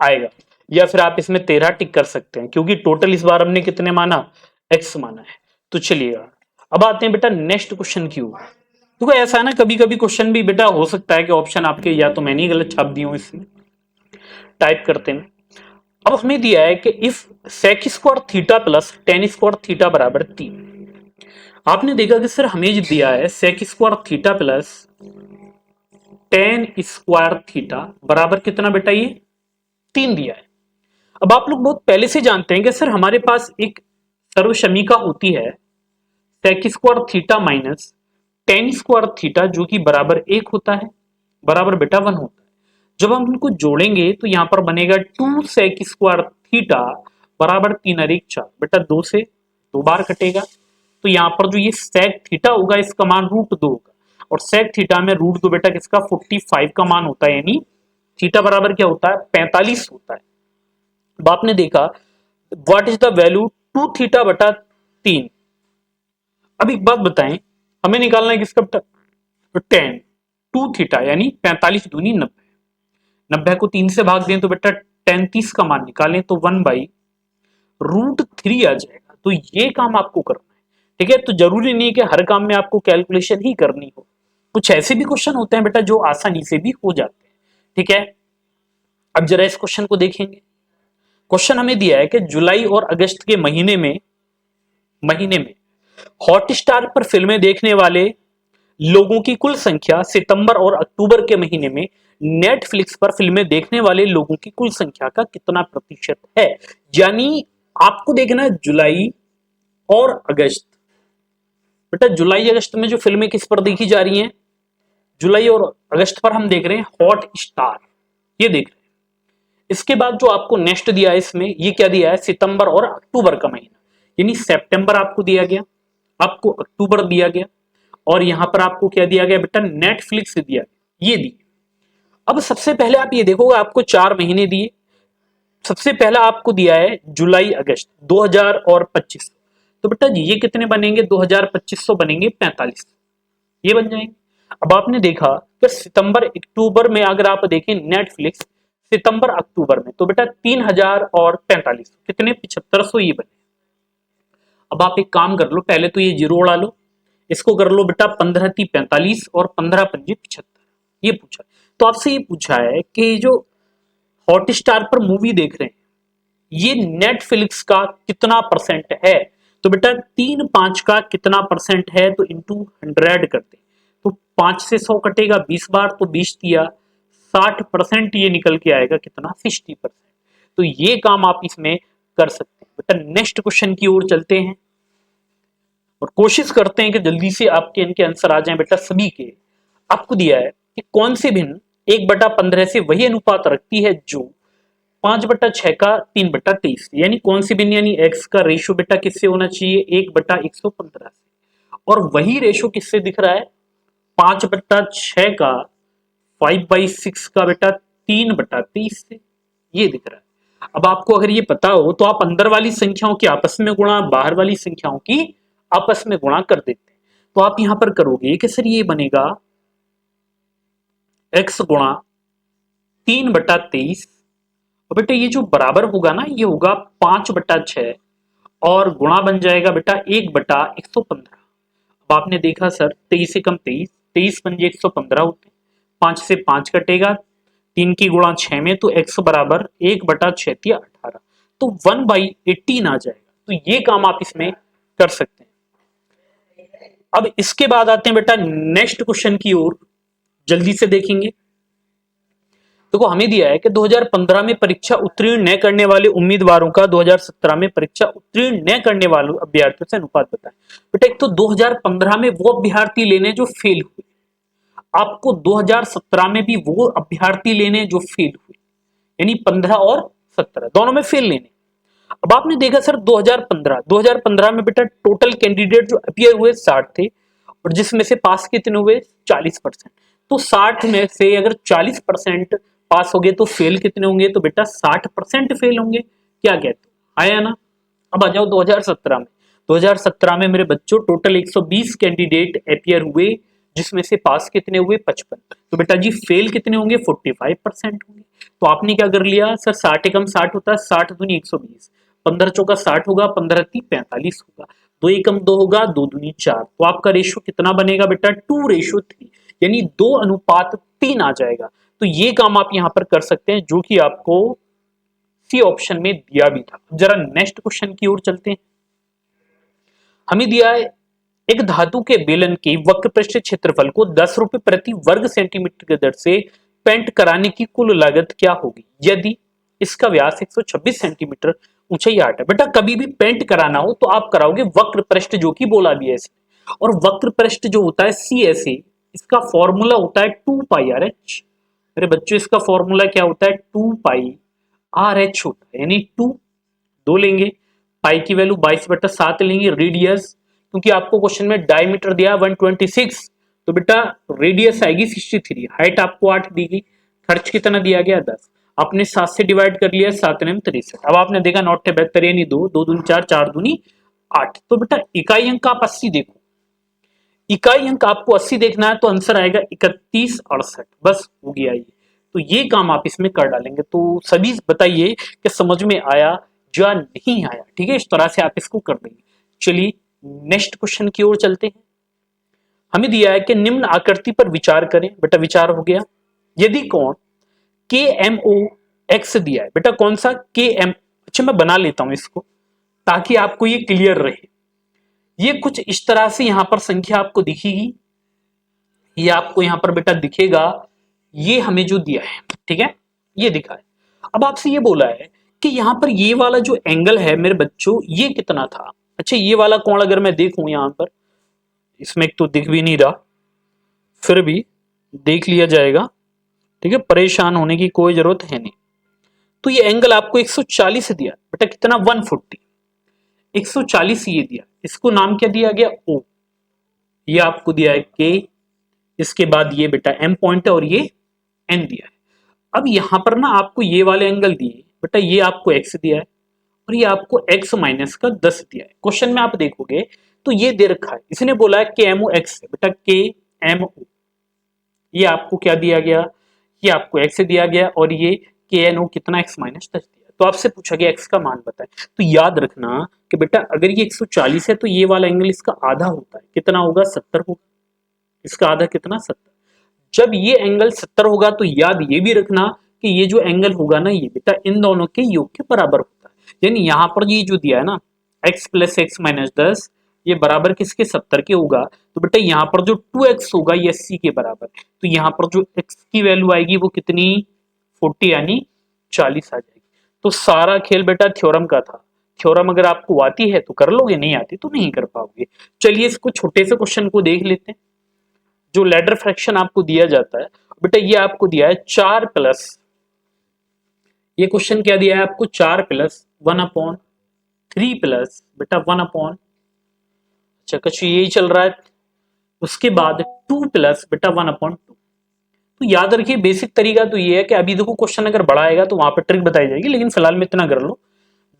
आएगा, या फिर आप इसमें 13 टिक कर सकते हैं क्योंकि टोटल इस बार हमने कितने माना? एक्स माना है। तो चलिएगा अब आते हैं बेटा नेक्स्ट क्वेश्चन की ओर। देखो ऐसा है ना, कभी कभी क्वेश्चन भी बेटा हो सकता है कि ऑप्शन आपके या तो मैंने ही गलत छाप दी हूं इसमें, टाइप करते हैं। अब हमें दिया है कि if sec square theta plus tan square theta बराबर 3। आपने देखा कि सर हमें जो दिया है sec square theta plus tan square theta बराबर कितना बेटा? ये 3 दिया है। अब आप लोग बहुत पहले से जानते हैं कि सर हमारे पास एक सर्वसमीका होती है sec square theta minus tan square theta जो कि बराबर 1 होता है, बराबर बेटा 1 होता है। जब हम इनको जोड़ेंगे तो यहां पर बनेगा 2 सेक स्क्वायर थीटा बराबर 3 और 1 4 बेटा 2 से 2 बार कटेगा। तो यहां पर जो ये सेक थीटा होगा इसका मान √2 होगा और सेक थीटा में √2 बेटा किसका? 45 का मान होता है, यानी थीटा बराबर क्या होता है? 45 होता है। अब आपने देखा what is the value 2 theta बटा 3। अब एक बात बताएं, हमें निकालना है किसका? 10 2 थीटा यानी 45 दूनी 90। 90 को 3 से भाग दें तो बेटा 33 का मान निकालें तो 1/√3 आ जाएगा। तो ये काम आपको करना है। ठीक है, तो जरूरी नहीं कि हर काम में आपको कैलकुलेशन ही करनी हो, कुछ ऐसे भी क्वेश्चन होते हैं बेटा जो आसानी से भी हो जाते हैं। ठीक है, अब जरा इस क्वेश्चन को देखेंगे। क्वेश्चन हमें दिया है कि जुलाई और अगस्त के महीने में हॉटस्टार पर फिल्में देखने वाले लोगों की कुल संख्या सितंबर और अक्टूबर के महीने में नेटफ्लिक्स पर फिल्में देखने वाले लोगों की कुल संख्या का कितना प्रतिशत है? यानी आपको देखना है जुलाई और अगस्त। बेटा जुलाई अगस्त में जो फिल्में किस पर देखी जा रही हैं? जुलाई और अगस्त पर हम देख रहे हैं हॉट स्टार, ये देख रहे हैं। इसके बाद जो आपको नेक्स्ट दिया है इसमें, ये क्या दिया है? सितंबर और अक्टूबर का महीना, यानी सितंबर आपको दिया गया, आपको अक्टूबर दिया गया और यहां पर आपको क्या दिया गया बेटा? नेटफ्लिक्स दिया गया, ये दी। अब सबसे पहले आप ये देखोगे आपको 4 महीने दिए। सबसे पहला आपको दिया है जुलाई अगस्त 2025। तो बेटा ये कितने बनेंगे? 2025 बनेंगे 45, ये बन जाएंगे। अब आपने देखा कि सितंबर अक्टूबर में अगर आप देखें नेटफ्लिक्स सितंबर अक्टूबर में, तो बेटा 3045 कितने? 7500 ये बने। अब आप एक काम कर लो, पहले तो ये जीरो उड़ा लो, इसको कर लो बेटा 15×3 = 45 और 15×5 = 75, ये पूछा। तो आपसे ये पूछा है कि जो हॉटस्टार पर मूवी देख रहे हैं ये नेटफ्लिक्स का कितना परसेंट है? तो बेटा 3/5 का कितना परसेंट है? तो इंटू 100 करते, तो 5 से 100 कटेगा 20 बार, तो 20 दिया 60% ये निकल के आएगा कितना? 60%। तो ये काम आप इसमें कर सकते हैं। बेटा नेक्स्ट क्वेश्चन की ओर चलते हैं और कोशिश करते हैं कि जल्दी से आपके इनके आंसर आ जाएं बेटा सभी के। आपको दिया है कि कौन सी भिन्न 1/15 से वही अनुपात रखती है जो 5/6 का 3/23, यानी कौन सी भिन्न, यानी x का रेशियो बेटा किससे होना चाहिए, 1/115 से। और वही रेशियो किससे दिख रहा है, 5/6 का 5/6 का बेटा 3/23 से, ये दिख रहा है। अब आपको अगर ये पता हो तो आप अंदर वाली संख्याओं की आपस में गुणा, बाहर वाली संख्याओं की आपस में गुणा कर देते हैं। तो आप यहां पर करोगे कि सर ये बनेगा x गुणा 3/23, और बेटा ये जो बराबर होगा ना, ये होगा 5/6 और गुणा बन जाएगा बेटा 1/115। अब आपने देखा सर 23 से कम 23, 23 पंजे 115 होते हैं, 5 से 5 कटेगा, 3 की गुणा 6 में, तो x बराबर 1/6 18, तो 1/18 आ जाएगा। तो ये काम आप इसमें कर सकते हैं। अब इसके बाद आते हैं बेटा नेक्स्ट क्वेश्चन की ओर, जल्दी से देखेंगे। देखो हमें दिया है कि 2015 में परीक्षा उत्तीर्ण न करने वाले उम्मीदवारों का 2017 में परीक्षा उत्तीर्ण न करने वाले अभ्यर्थियों से अनुपात बताएं। बेटा एक तो 2015 में वो अभ्यर्थी लेने जो फेल हुए, आपको 2017 में भी वो अभ्यर्थी लेने जो फेल हुए, यानी 15 और 17 दोनों में फेल लेने। अब आपने देखा सर 2015 में बेटा टोटल कैंडिडेट जो अपियर हुए 60 थे, और जिसमें से पास कितने हुए 40%। तो 60 में से अगर 40% पास हो गए तो फेल कितने होंगे, तो बेटा 60% फेल होंगे। क्या कहते हो, आया ना। अब आ जाओ 2017 में। 2017 में मेरे बच्चों टोटल 120 कैंडिडेट अपियर हुए, जिसमें से पास कितने हुए 55। तो बेटा जी फेल कितने होंगे 45% होंगे। तो आपने क्या कर लिया सर, 60 एकम 60 होता है, 60 दूनी 120, 15 चौका 60 होगा, 15 ती 45 होगा, 2 एकम 2 होगा, 2 दूनी 4। तो आपका रेशियो कितना बनेगा बेटा 2:3, यानी 2:3 आ जाएगा। तो ये काम आप यहां पर कर सकते हैं, जो कि आपको सी ऑप्शन में दिया भी था। जरा नेक्स्ट क्वेश्चन की ओर चलते हैं। हमें दिया है एक धातु के बेलन के वक्र पृष्ठ क्षेत्रफल को 10 रुपए प्रति वर्ग सेंटीमीटर की दर से पेंट कराने की कुल लागत क्या होगी यदि इसका व्यास 126 सेंटीमीटर, ऊंचाई 8 है। बेटा कभी भी पेंट कराना हो तो आप कराओगे वक्र पृष्ठ, जो कि बोला भी है इसने। और वक्र पृष्ठ जो होता है CSA, इसका फॉर्मूला होता है 2πRH। मेरे बच्चों इसका फॉर्मूला क्या होता है 2πRH होता है, यानी 2 लेंगे, पाई की वैल्यू 22/7 लेंगे, रेडियस क्योंकि आपको क्वेश्चन में डायमीटर दिया 126, तो बेटा रेडियस आएगी 63, हाइट आपको 8 दी गई, खर्च कितना दिया गया 10, आपने 7 से डिवाइड कर लिया, 7 9 63। अब आपने देखा 9 72 यानी 2 2 दूनी 4 4 दूनी 8। तो बेटा इकाई अंक आप 80 देखो, इकाई अंक आपको 80 देखना है, तो आंसर आएगा 3168, बस हो गया ये। तो ये काम आप इसमें कर डालेंगे। तो सभी बताइए कि समझ में आया या नहीं आया, ठीक है, इस तरह से आप इसको कर देंगे। चलिए नेक्स्ट क्वेश्चन की ओर चलते हैं। हमें दिया है कि निम्न आकृति पर विचार करें। बेटा विचार हो गया, यदि कोण KMOX दिया है, बेटा कौन सा KM, अच्छा मैं बना लेता हूं इसको ताकि आपको ये क्लियर रहे। ये कुछ इस तरह से यहां पर संख्या आपको दिखेगी, ये आपको यहां पर बेटा दिखेगा, ये हमें जो दिया है, ठीक है, ये दिखा है। अब आपसे ये बोला है कि यहां पर ये वाला जो एंगल है मेरे बच्चों, ये कितना था। अच्छा ये वाला कोण अगर मैं देखूं यहां पर, इसमें एक तो दिख भी नहीं रहा, फिर भी देख लिया जाएगा, ठीक है, परेशान होने की कोई जरूरत है नहीं। तो ये एंगल आपको 140 दिया, बेटा कितना 140, 140 ये दिया, इसको नाम क्या दिया गया O, ये आपको दिया है K, इसके बाद ये बेटा M पॉइंट है और ये N दिया है। अब यहां पर ना आपको ये वाले एंगल दिए, बेटा ये आपको x दिया है और ये आपको x माइनस का 10 दिया है। क्वेश्चन में आप देखोगे तो ये दे रखा है, इसने बोला है KMOX, बेटा KMO, ये आपको क्या दिया गया, ये आपको x दिया गया और ये KNO कितना x माइनस 10 दिया। तो आपसे पूछा गया x का मान बताएं। तो याद रखना कि बेटा अगर ये 140 है तो ये वाला एंगल इसका आधा होता है, कितना होगा 70 होगा, इसका आधा कितना 70। जब ये एंगल 70 होगा तो याद ये भी रखना कि ये जो एंगल होगा ना, ये बेटा इन दोनों के योग के बराबर होता है। यानी यहां पर ये जो दिया है ना x प्लस एक्स माइनस 10, ये बराबर किसके 70 के होगा। तो बेटा यहाँ पर जो 2x होगा ये 80 के बराबर, तो यहाँ पर जो x की वैल्यू आएगी वो कितनी 40 यानी 40 आ जाएगी। तो सारा खेल बेटा थ्योरम का था। थ्योरम अगर आपको आती है तो कर लोगे, नहीं आती तो नहीं कर पाओगे। चलिए इसको छोटे से क्वेश्चन को देख लेते हैं। जो लैडर फ्रैक्शन आपको दिया जाता है, बेटा ये आपको दिया है 4 प्लस ये क्वेश्चन क्या दिया है आपको, 4 प्लस 1/3 प्लस बेटा 1 अच्छा कुछ यही चल रहा है, उसके बाद 2 प्लस बेटा 1/2। तो याद रखिए बेसिक तरीका तो ये है कि अभी देखो क्वेश्चन अगर बड़ा आएगा तो वहां पर ट्रिक बताई जाएगी, लेकिन फिलहाल में इतना कर लो,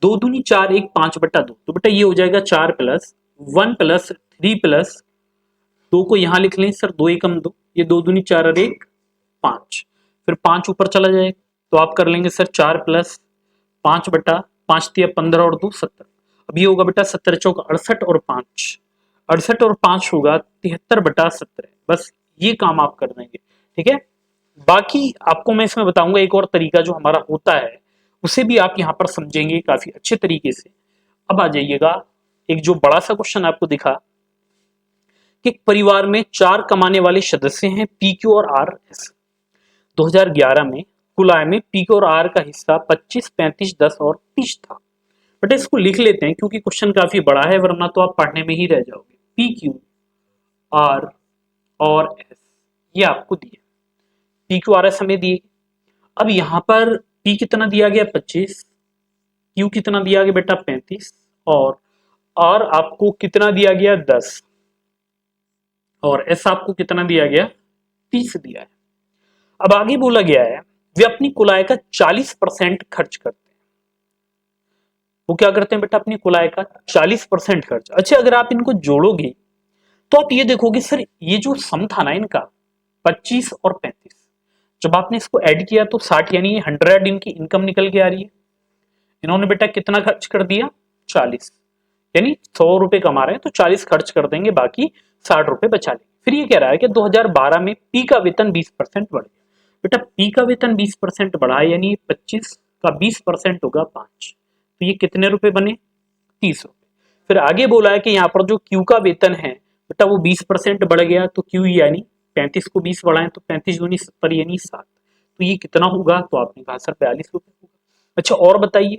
2 दूनी 4 1 5/2, तो बेटा ये हो जाएगा 4 प्लस 1 प्लस 3 प्लस 2 को यहां लिख लें सर, 2 एकम 2, ये 2 दूनी 4 और 1 5, फिर 5 ऊपर चला जाएगा तो आप कर लेंगे सर 4 प्लस 5/5 दिया 15 और 2 17, अब ये होगा बेटा 17 चौक 68 और 5, 68 और 5 होगा 73/17, बस ये काम आप कर देंगे, ठीक है। बाकी आपको मैं इसमें बताऊंगा एक और तरीका जो हमारा होता है, उसे भी आप यहाँ पर समझेंगे काफी अच्छे तरीके से। अब आ जाइएगा, एक जो बड़ा सा क्वेश्चन आपको दिखा कि एक परिवार में 4 कमाने वाले सदस्य हैं पी क्यू और आर एस। 2011 में कुल आय में पी क्यू और आर का हिस्सा 25 35 10 और 30 था। बट इसको लिख लेते हैं क्योंकि क्वेश्चन काफी बड़ा है, वरना तो आप पढ़ने में ही रह जाओगे। पी क्यू आर और एस ये आपको दिए, पी क्यू आर एस हमें दिए। अब यहां पर पी कितना दिया गया 25, क्यू कितना दिया गया बेटा 35, और आर आपको कितना दिया गया 10, और एस आपको कितना दिया गया 30 दिया है। अब आगे बोला गया है वे अपनी कुल आय का 40% खर्च करते हैं। वो क्या करते हैं बेटा, अपनी कुल आय का 40% खर्च। अच्छा अगर आप इनको जोड़ोगे तो आप ये देखोगे सर ये जो सम था ना इनका 25 और 35, जब आपने इसको ऐड किया तो 60, यानी 100 इनकी इनकम निकल के आ रही है। इन्होंने बेटा कितना खर्च कर दिया 40, यानी 100 रुपए कमा रहे हैं तो 40 खर्च कर देंगे, बाकी 60 रुपए बचा लेंगे। फिर ये कह रहा है कि 2012 में पी का वेतन 20% बढ़ गया। बेटा पी का वेतन 20% बढ़ा, यानी 25 का 20% होगा 5, तो ये कितने रुपए बने 30 रुपए। फिर आगे बोला है कि यहाँ पर जो क्यू का वेतन है बेटा वो 20% बढ़ गया, तो क्यू यानी 35 को 20 बढ़ाएं तो 35 दूनी 70 यानी 7, तो ये कितना होगा, तो आपने कहा सर 42 रुपए होगा। अच्छा और बताइए,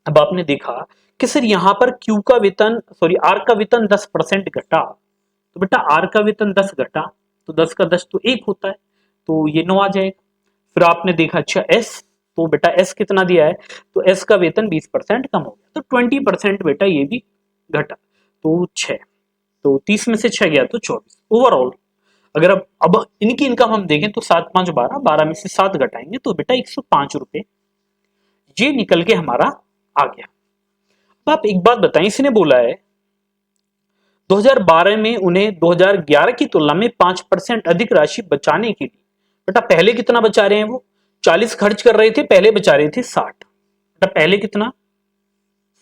अब आपने देखा कि सर यहाँ पर क्यू का वेतन सॉरी आर का वेतन 10% घटा, तो बेटा आर का वेतन 10 घटा तो 10 का 10 तो 1 होता है, तो ये 9 आ जाएगा। फिर आपने देखा अच्छा एस, तो बेटा एस कितना दिया है, तो एस का वेतन 20% कम हो गया, तो 20% बेटा ये भी घटा, तो 6, तो 30 में से 6 गया तो 24 ओवरऑल। अगर अब इनकी इनकम हम देखें तो 7 5 12, 12 में से 7 घटाएंगे तो बेटा 105 रुपए ये निकल के हमारा आ गया। अब आप एक बात बताएं, इसने बोला है 2012 में उन्हें 2011 की तुलना में 5% अधिक राशि बचाने के लिए, बेटा पहले कितना बचा रहे हैं, वो 40 खर्च कर रहे थे, पहले बचा रहे थे 60, बेटा पहले कितना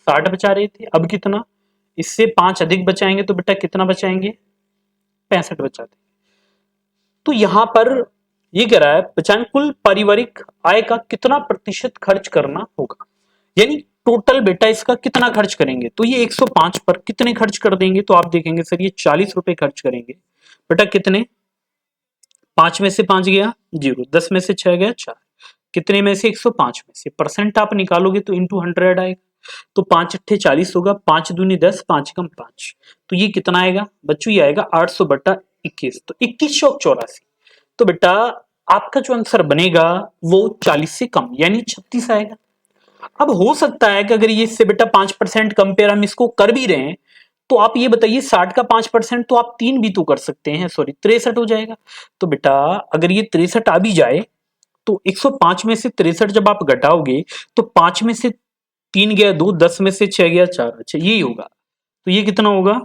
60 बचा रहे थे, अब कितना, इससे 5 अधिक बचाएंगे तो बेटा कितना बचाएंगे 65 बचाते। तो यहां पर ये कह रहा है बचाने कुल पारिवारिक आय का कितना प्रतिशत खर्च करना होगा, यानी टोटल बेटा इसका कितना खर्च करेंगे, तो ये 105 पर कितने खर्च कर देंगे, तो आप देखेंगे सर ये 40 रुपए खर्च करेंगे, बेटा कितने 5 में से 5 गया 0, 10 में से 6 गया 4, कितने में से 105 में से, परसेंट आप निकालोगे तो इंटू 100 आएगा, तो 5 अट्ठे 40 होगा, 5 दूनी 10, 5 कम 5, तो ये कितना आएगा बच्चों, ये आएगा 800/21, तो 2184, तो बेटा आपका जो आंसर बनेगा वो 40 से कम यानी 36 आएगा। अब हो सकता है कि अगर ये इससे बेटा 5% कंपेयर हम इसको कर भी रहे हैं, तो आप ये बताइए 60 का 5% तो आप 3 भी तो कर सकते हैं, सॉरी 63 हो जाएगा। तो बेटा अगर ये 63 आ भी जाए तो 105 में से 63 जब आप घटाओगे तो 5 में से 3 गया 2, 10 में से 6 गया 4, अच्छा यही होगा, तो ये कितना होगा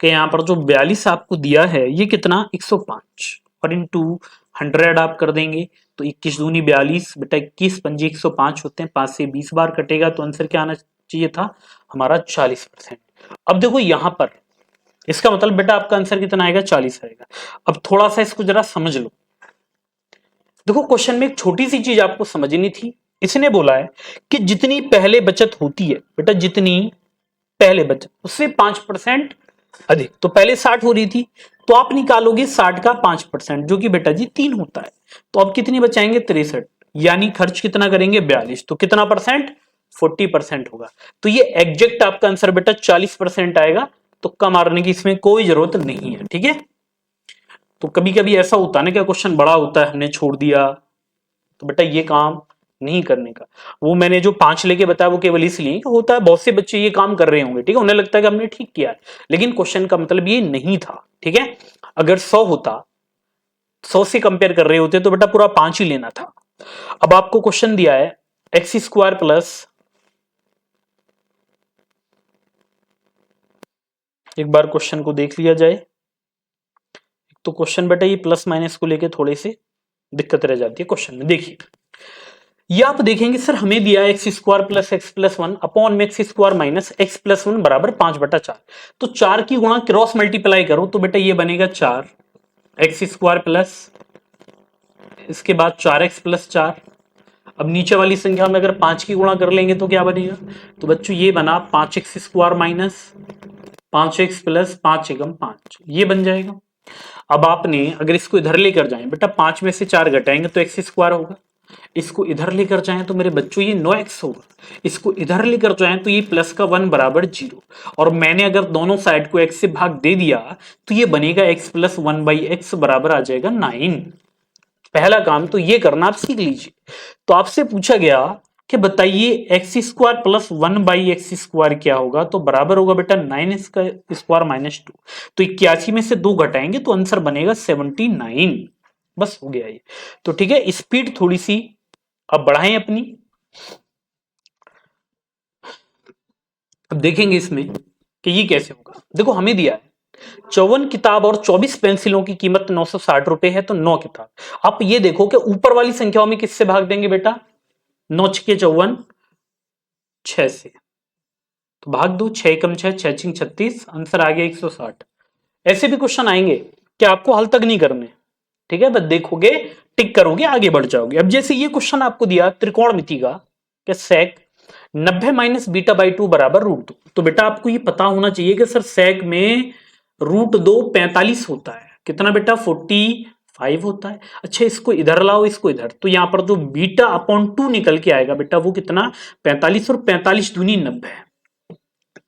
कि यहाँ पर जो 42 आपको दिया है ये कितना 105 और इंटू 100 आप कर देंगे तो 21 दूनी 42, बेटा 21 पंजे 105 होते हैं, 5 से 20 बार कटेगा तो आंसर क्या आना चाहिए था हमारा 40%। अब देखो यहां पर इसका मतलब बेटा आपका आंसर कितना आएगा 40 आएगा। अब थोड़ा सा इसको जरा समझ लो, देखो क्वेश्चन में एक छोटी सी चीज आपको समझनी थी, इसने बोला है कि जितनी पहले बचत होती है बेटा, जितनी पहले बचत उससे 5% अधिक, तो पहले 60 हो रही थी तो आप निकालोगे 60 का 5% जो कि बेटा जी 3 होता है, तो अब कितनी बचाएंगे 63, यानी खर्च कितना करेंगे 42, तो कितना परसेंट 40% होगा, तो ये एग्जैक्ट आपका आंसर बेटा 40% आएगा, तुक्का मारने की इसमें कोई जरूरत नहीं है, ठीक है। तो कभी कभी ऐसा होता है ना कि क्वेश्चन बड़ा होता है हमने छोड़ दिया, तो बेटा ये काम नहीं करने का। वो मैंने जो 5 लेके बताया वो केवल इसलिए कि होता है बहुत से बच्चे ये काम कर रहे होंगे, ठीक है, उन्हें लगता है कि हमने ठीक किया है, लेकिन क्वेश्चन का मतलब ये नहीं था, ठीक है। अगर 100 होता, 100 से कंपेयर कर रहे होते तो बेटा पूरा 5 ही लेना था। अब आपको क्वेश्चन दिया है एक्स स्क्वायर प्लस, एक बार क्वेश्चन को देख लिया जाए। तो क्वेश्चन बेटा ये प्लस माइनस को लेके थोड़ी सी दिक्कत रह जाती है क्वेश्चन में। देखिए ये आप देखेंगे सर हमें दिया है x square plus x plus one upon में x square minus x plus one बराबर 5/4। तो 4 की गुणा क्रॉस मल्टीप्लाई करो तो बेटा ये बनेगा 4 एक्स स्क्वायर प्लस, इसके बाद 4x प्लस 4। अब नीचे वाली संख्या में अगर 5 की गुणा कर लेंगे तो क्या बनेगा, तो बच्चों ये बना 5x square minus 5x plus 5 एकम 5, ये बन जाएगा। अब आपने अगर इसको इधर लेकर जाए बेटा 5 में से 4 घटाएंगे तो एक्स स्क्वायर होगा, इसको इधर लेकर जाएं तो मेरे बच्चों ये 9x होगा, इसको इधर लेकर जाएं तो ये प्लस का 1 बराबर 0, और मैंने अगर दोनों साइड को x से भाग दे दिया तो ये बनेगा x प्लस 1/x बराबर आ जाएगा 9। पहला काम तो ये करना आप सीख लीजिए। तो आपसे पूछा गया कि बताइए x square plus 1/x square क्या होगा, तो बराबर होगा बेटा 9x का स्क्वायर माइनस 2। तो 81 में से 2 घटाएंगे तो आंसर बनेगा 79। बस हो गया ये। तो ठीक है, स्पीड थोड़ी सी अब बढ़ाएं अपनी। अब देखेंगे इसमें कि ये कैसे होगा। देखो हमें दिया है 54 किताब और 24 पेंसिलों की कीमत 960 रुपए है, तो 9 किताब। आप ये देखो कि ऊपर वाली संख्याओं में किससे भाग देंगे बेटा, 9 छके 54, 6 से, तो भाग दो, 6 कम 6, 6 छिंग 36, आंसर आ गया 160। ऐसे भी क्वेश्चन आएंगे कि आपको हल तक नहीं करने, ठीक है, बस देखोगे टिक करोगे आगे बढ़ जाओगे। अब जैसे ये क्वेश्चन आपको दिया त्रिकोणमिति का कि सेक 90 माइनस बीटा बाई 2 बराबर √2, तो बेटा आपको ये पता होना चाहिए कि सर सेक में √2 45 होता है, कितना बेटा 45 होता है। अच्छा इसको इधर लाओ, इसको इधर, तो यहां पर जो बीटा अपॉन 2 निकल के आएगा बेटा वो कितना 45, और 45 दूनी 90 है।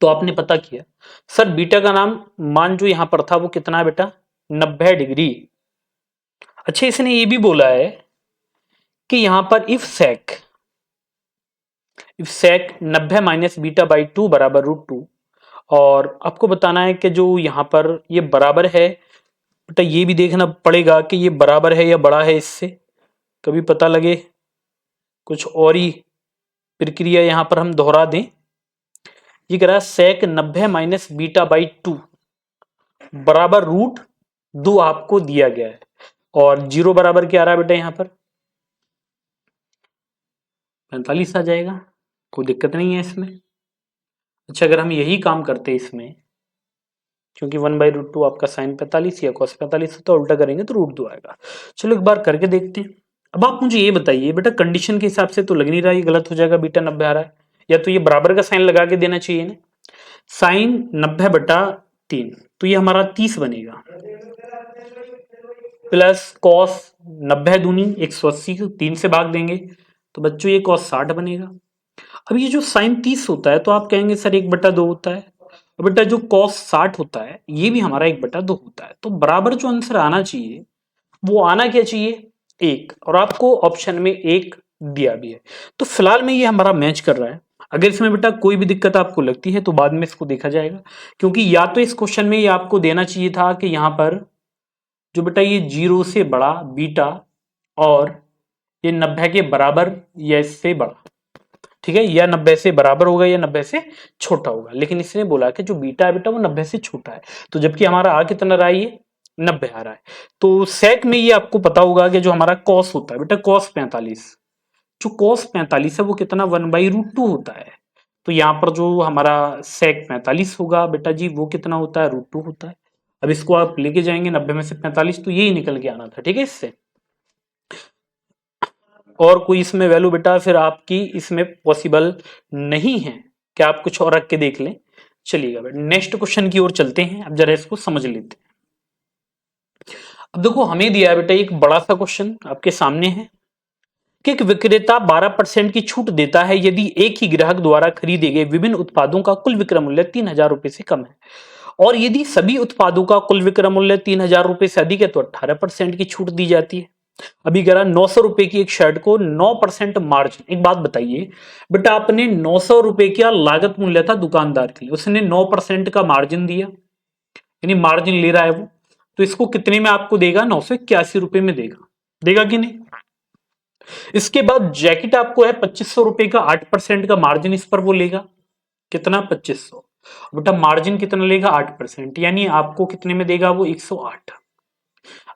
तो आपने पता किया सर बीटा का नाम मान जो यहां पर था वो कितना है बेटा 90 डिग्री। अच्छा इसने ये भी बोला है कि यहां पर if sec 90 minus beta by 2 बराबर √2, और आपको बताना है कि जो यहां पर ये बराबर है बेटा, ये भी देखना पड़ेगा कि ये बराबर है या बड़ा है इससे, कभी पता लगे कुछ और ही प्रक्रिया यहां पर हम दोहरा दें। ये कह रहा है सेक 90 माइनस बीटा बाई 2 बराबर √2 आपको दिया गया है, और 0 बराबर क्या आ रहा है बेटा यहाँ पर 45 आ जाएगा, कोई दिक्कत नहीं है इसमें। अच्छा अगर हम यही काम करते इसमें, क्योंकि 1/√2 आपका साइन 45 या कॉस 45 होता है, उल्टा करेंगे तो √2 आएगा। चलो एक बार करके देखते हैं। अब आप मुझे ये बताइए बेटा कंडीशन के हिसाब से तो लग नहीं रहा, ये गलत हो जाएगा, बीटा 90 आ रहा है, या तो ये बराबर का साइन लगा के देना चाहिए ना, साइन 90/3, तो ये हमारा 30 बनेगा, प्लस कॉस 90 दूनी 180 को 3 से भाग देंगे तो बच्चों ये कॉस 60 बनेगा। अब ये जो साइन 30 होता है तो आप कहेंगे सर 1/2 होता है, और बेटा जो कॉस 60 होता है ये भी हमारा 1/2 होता है, तो बराबर जो आंसर आना चाहिए वो आना क्या चाहिए 1, और आपको ऑप्शन में 1 दिया भी है। तो फिलहाल में ये हमारा मैच कर रहा है। अगर इसमें बेटा कोई भी दिक्कत आपको लगती है तो बाद में इसको देखा जाएगा, क्योंकि या तो इस क्वेश्चन में ये आपको देना चाहिए था कि यहाँ पर जो बेटा ये 0 से बड़ा बीटा और ये 90 के बराबर या इससे बड़ा, ठीक है, या 90 से बराबर होगा या 90 से छोटा होगा, लेकिन इसने बोला कि जो बीटा है बेटा वो 90 से छोटा है, तो जबकि हमारा आ कितना रहा है ये 90 आ रहा है। तो सेक में ये आपको पता होगा कि जो हमारा कॉस होता है बेटा कॉस 45, जो कॉस 45 है वो कितना 1/√2 होता है, तो यहाँ पर जो हमारा सेक 45 होगा बेटा जी वो कितना होता है √2 होता है। अब इसको आप लेके जाएंगे 90 में से 45, तो यही निकल के आना था, ठीक है, इससे और कोई इसमें वैल्यू बेटा फिर आपकी इसमें पॉसिबल नहीं है कि आप कुछ और रख के देख लें। चलिएगा बेटा नेक्स्ट क्वेश्चन की ओर चलते हैं, अब जरा इसको समझ लेते हैं। अब देखो हमें दिया है बेटा एक बड़ा सा क्वेश्चन आपके सामने है कि एक विक्रेता 12% की छूट देता है यदि एक ही ग्राहक द्वारा खरीदे गए विभिन्न उत्पादों का कुल विक्रय मूल्य 3000 रुपए से कम है, और यदि सभी उत्पादों का कुल विक्रय मूल्य 3000 रुपए से अधिक है तो 18% की छूट दी जाती है। अभी कह रहा 900 रुपए की एक शर्ट को 9% मार्जिन। एक बात बताइए बेटा, आपने 900 रुपए का लागत मूल्य था दुकानदार के लिए, उसने 9% का मार्जिन दिया, यानी मार्जिन ले रहा है वो, तो इसको कितने में आपको देगा? 981 रुपए में देगा, देगा कि नहीं? इसके बाद जैकेट आपको है 2500 रुपए का, 8% का मार्जिन इस पर वो लेगा, कितना? 2500। बेटा मार्जिन कितना लेगा? 8%, यानी आपको कितने में देगा वो? 108।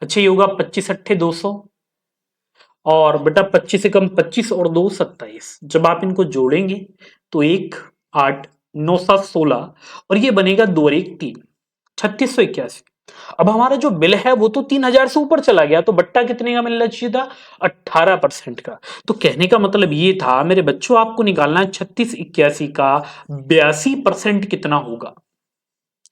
अच्छा ये होगा 25 अट्ठे 200, और बेटा 25 से कम 25 और 2 27। जब आप इनको जोड़ेंगे तो 1 8 9 7 16, और ये बनेगा 2 और 1 3, 3681। अब हमारा जो बिल है वो तो 3000 से ऊपर चला गया, तो बट्टा कितने का मिलना चाहिए था? 18% का। तो कहने का मतलब ये था मेरे बच्चों, आपको निकालना है 3681 का 82% कितना होगा।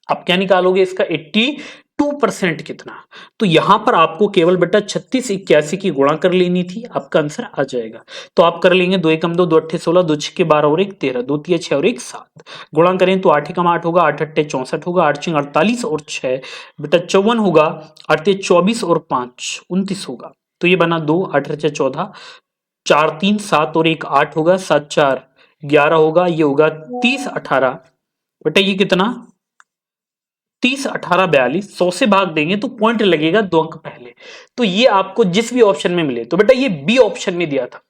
आप क्या निकालोगे इसका? 82% कितना? तो यहां पर आपको केवल बेटा 3681 की गुणा कर लेनी थी, आपका आंसर आ जाएगा। तो आप कर लेंगे 2 एकम 2, 2 अट्ठे 16, 2 छक्के 12 और 1 13, 2 तिया 6 और 1 7। गुणा करें तो 8 एकम 8 होगा, 8 अट्ठे 64 होगा, 8 छिंग 48 और 6 बेटा 54 होगा, 8 तिया 24 और 5 29 होगा। तो ये बना 2, 8 रचे 14, 4 3 7 और 1 8 होगा, 7 4 11 होगा, ये होगा 30 18। बेटा ये कितना? 30 18 42, 100 से भाग देंगे तो पॉइंट लगेगा 2 अंक पहले। तो ये आपको जिस भी ऑप्शन में मिले, तो बेटा ये बी ऑप्शन में दिया था,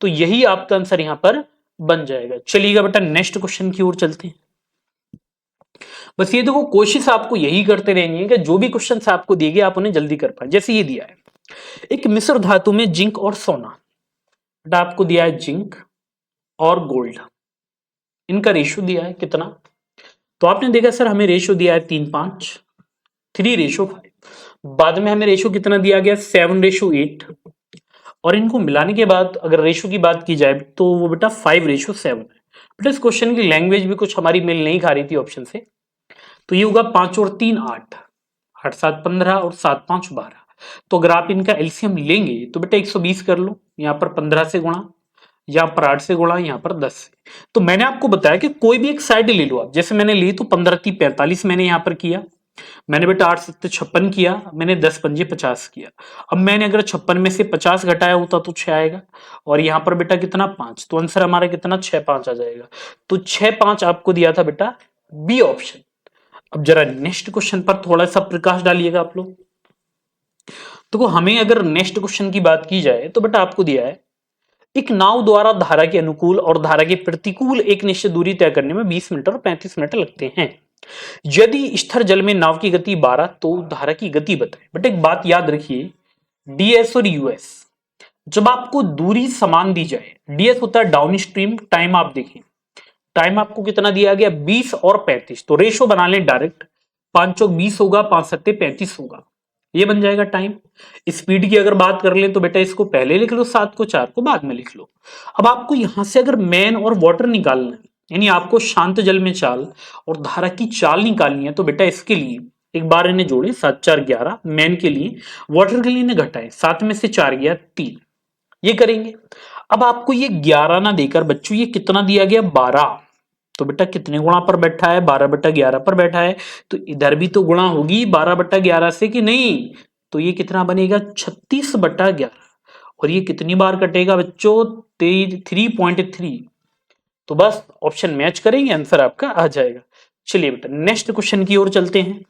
तो यही आपका आंसर यहां पर बन जाएगा। चलिएगा बेटा नेक्स्ट क्वेश्चन की ओर चलते हैं। बस ये देखो, कोशिश आपको यही करते रहनी है कि जो भी क्वेश्चन आपको दिए गए आप उन्हें जल्दी कर पाए। जैसे ये दिया है, एक मिश्र धातु में जिंक और सोना, बेटा आपको दिया है जिंक और गोल्ड, इनका रेशियो दिया है कितना? तो आपने देखा सर हमें रेशियो दिया है 3:5, 3:5। बाद में हमें रेशियो कितना दिया गया? 7:8। और इनको मिलाने के बाद अगर रेशियो की बात की जाए तो वो बेटा 5:7 है। बेटा इस क्वेश्चन की लैंग्वेज भी कुछ हमारी मेल नहीं खा रही थी ऑप्शन से, तो ये होगा 5 और 3 8, 8 7 15 और 7 5 12। तो अगर आप इनका एलसीएम लेंगे तो बेटा 120 कर लो, यहाँ पर 15 से गुणा, यहाँ पर 8 से गुणा, यहाँ पर 10 से। तो मैंने आपको बताया कि कोई भी एक साइड ले लो आप, जैसे मैंने ली तो 15 की 45 मैंने यहाँ पर किया, मैंने बेटा 8 7 56 किया, मैंने 10 पंजे 50 किया। अब मैंने अगर 56 में से 50 घटाया होता तो 6 आएगा, और यहाँ पर बेटा कितना? 5। तो आंसर हमारा कितना? 6 5 आ जाएगा। तो 6 5 आपको दिया था बेटा बी ऑप्शन। अब जरा नेक्स्ट क्वेश्चन पर थोड़ा सा प्रकाश डालिएगा आप लोग। तो हमें अगर नेक्स्ट क्वेश्चन की बात की जाए तो बेटा आपको दिया है, एक नाव द्वारा धारा के अनुकूल और धारा के प्रतिकूल एक निश्चित दूरी तय करने में 20 मिनट और 35 मिनट लगते हैं। यदि स्थिर जल में नाव की गति 12 तो धारा की गति बताएं। बट एक बात याद रखिए, डीएस और यूएस, जब आपको दूरी समान दी जाए, डीएस होता है डाउन स्ट्रीम, टाइम आप देखें, टाइम आपको कितना दिया गया? 20 और 35, तो रेशो बना लें डायरेक्ट, 5 चौक 20 होगा, 5 सत्ते 35 होगा, ये बन जाएगा टाइम। स्पीड की अगर बात कर लें तो बेटा इसको पहले लिख लो, 7 को 4 को बाद में लिख लो। अब आपको यहां से अगर मैन और वाटर निकालना है, यानी आपको शांत जल में चाल और धारा की चाल निकालनी है, तो बेटा इसके लिए एक बार इन्हें जोड़े, 7 4 11 मैन के लिए, वाटर के लिए इन्हें घटाए, 7 में से 4 गया 3, ये करेंगे। अब आपको ये 11 ना देकर बच्चों ये कितना दिया गया? 12। तो बेटा कितने गुणा पर बैठा है? 12/11 पर बैठा है, तो इधर भी तो गुणा होगी 12/11 से कि नहीं? तो ये कितना बनेगा? 36/11। और ये कितनी बार कटेगा बच्चों? 3.3। तो बस ऑप्शन मैच करेंगे, आंसर आपका आ जाएगा। चलिए बेटा नेक्स्ट क्वेश्चन की ओर चलते हैं।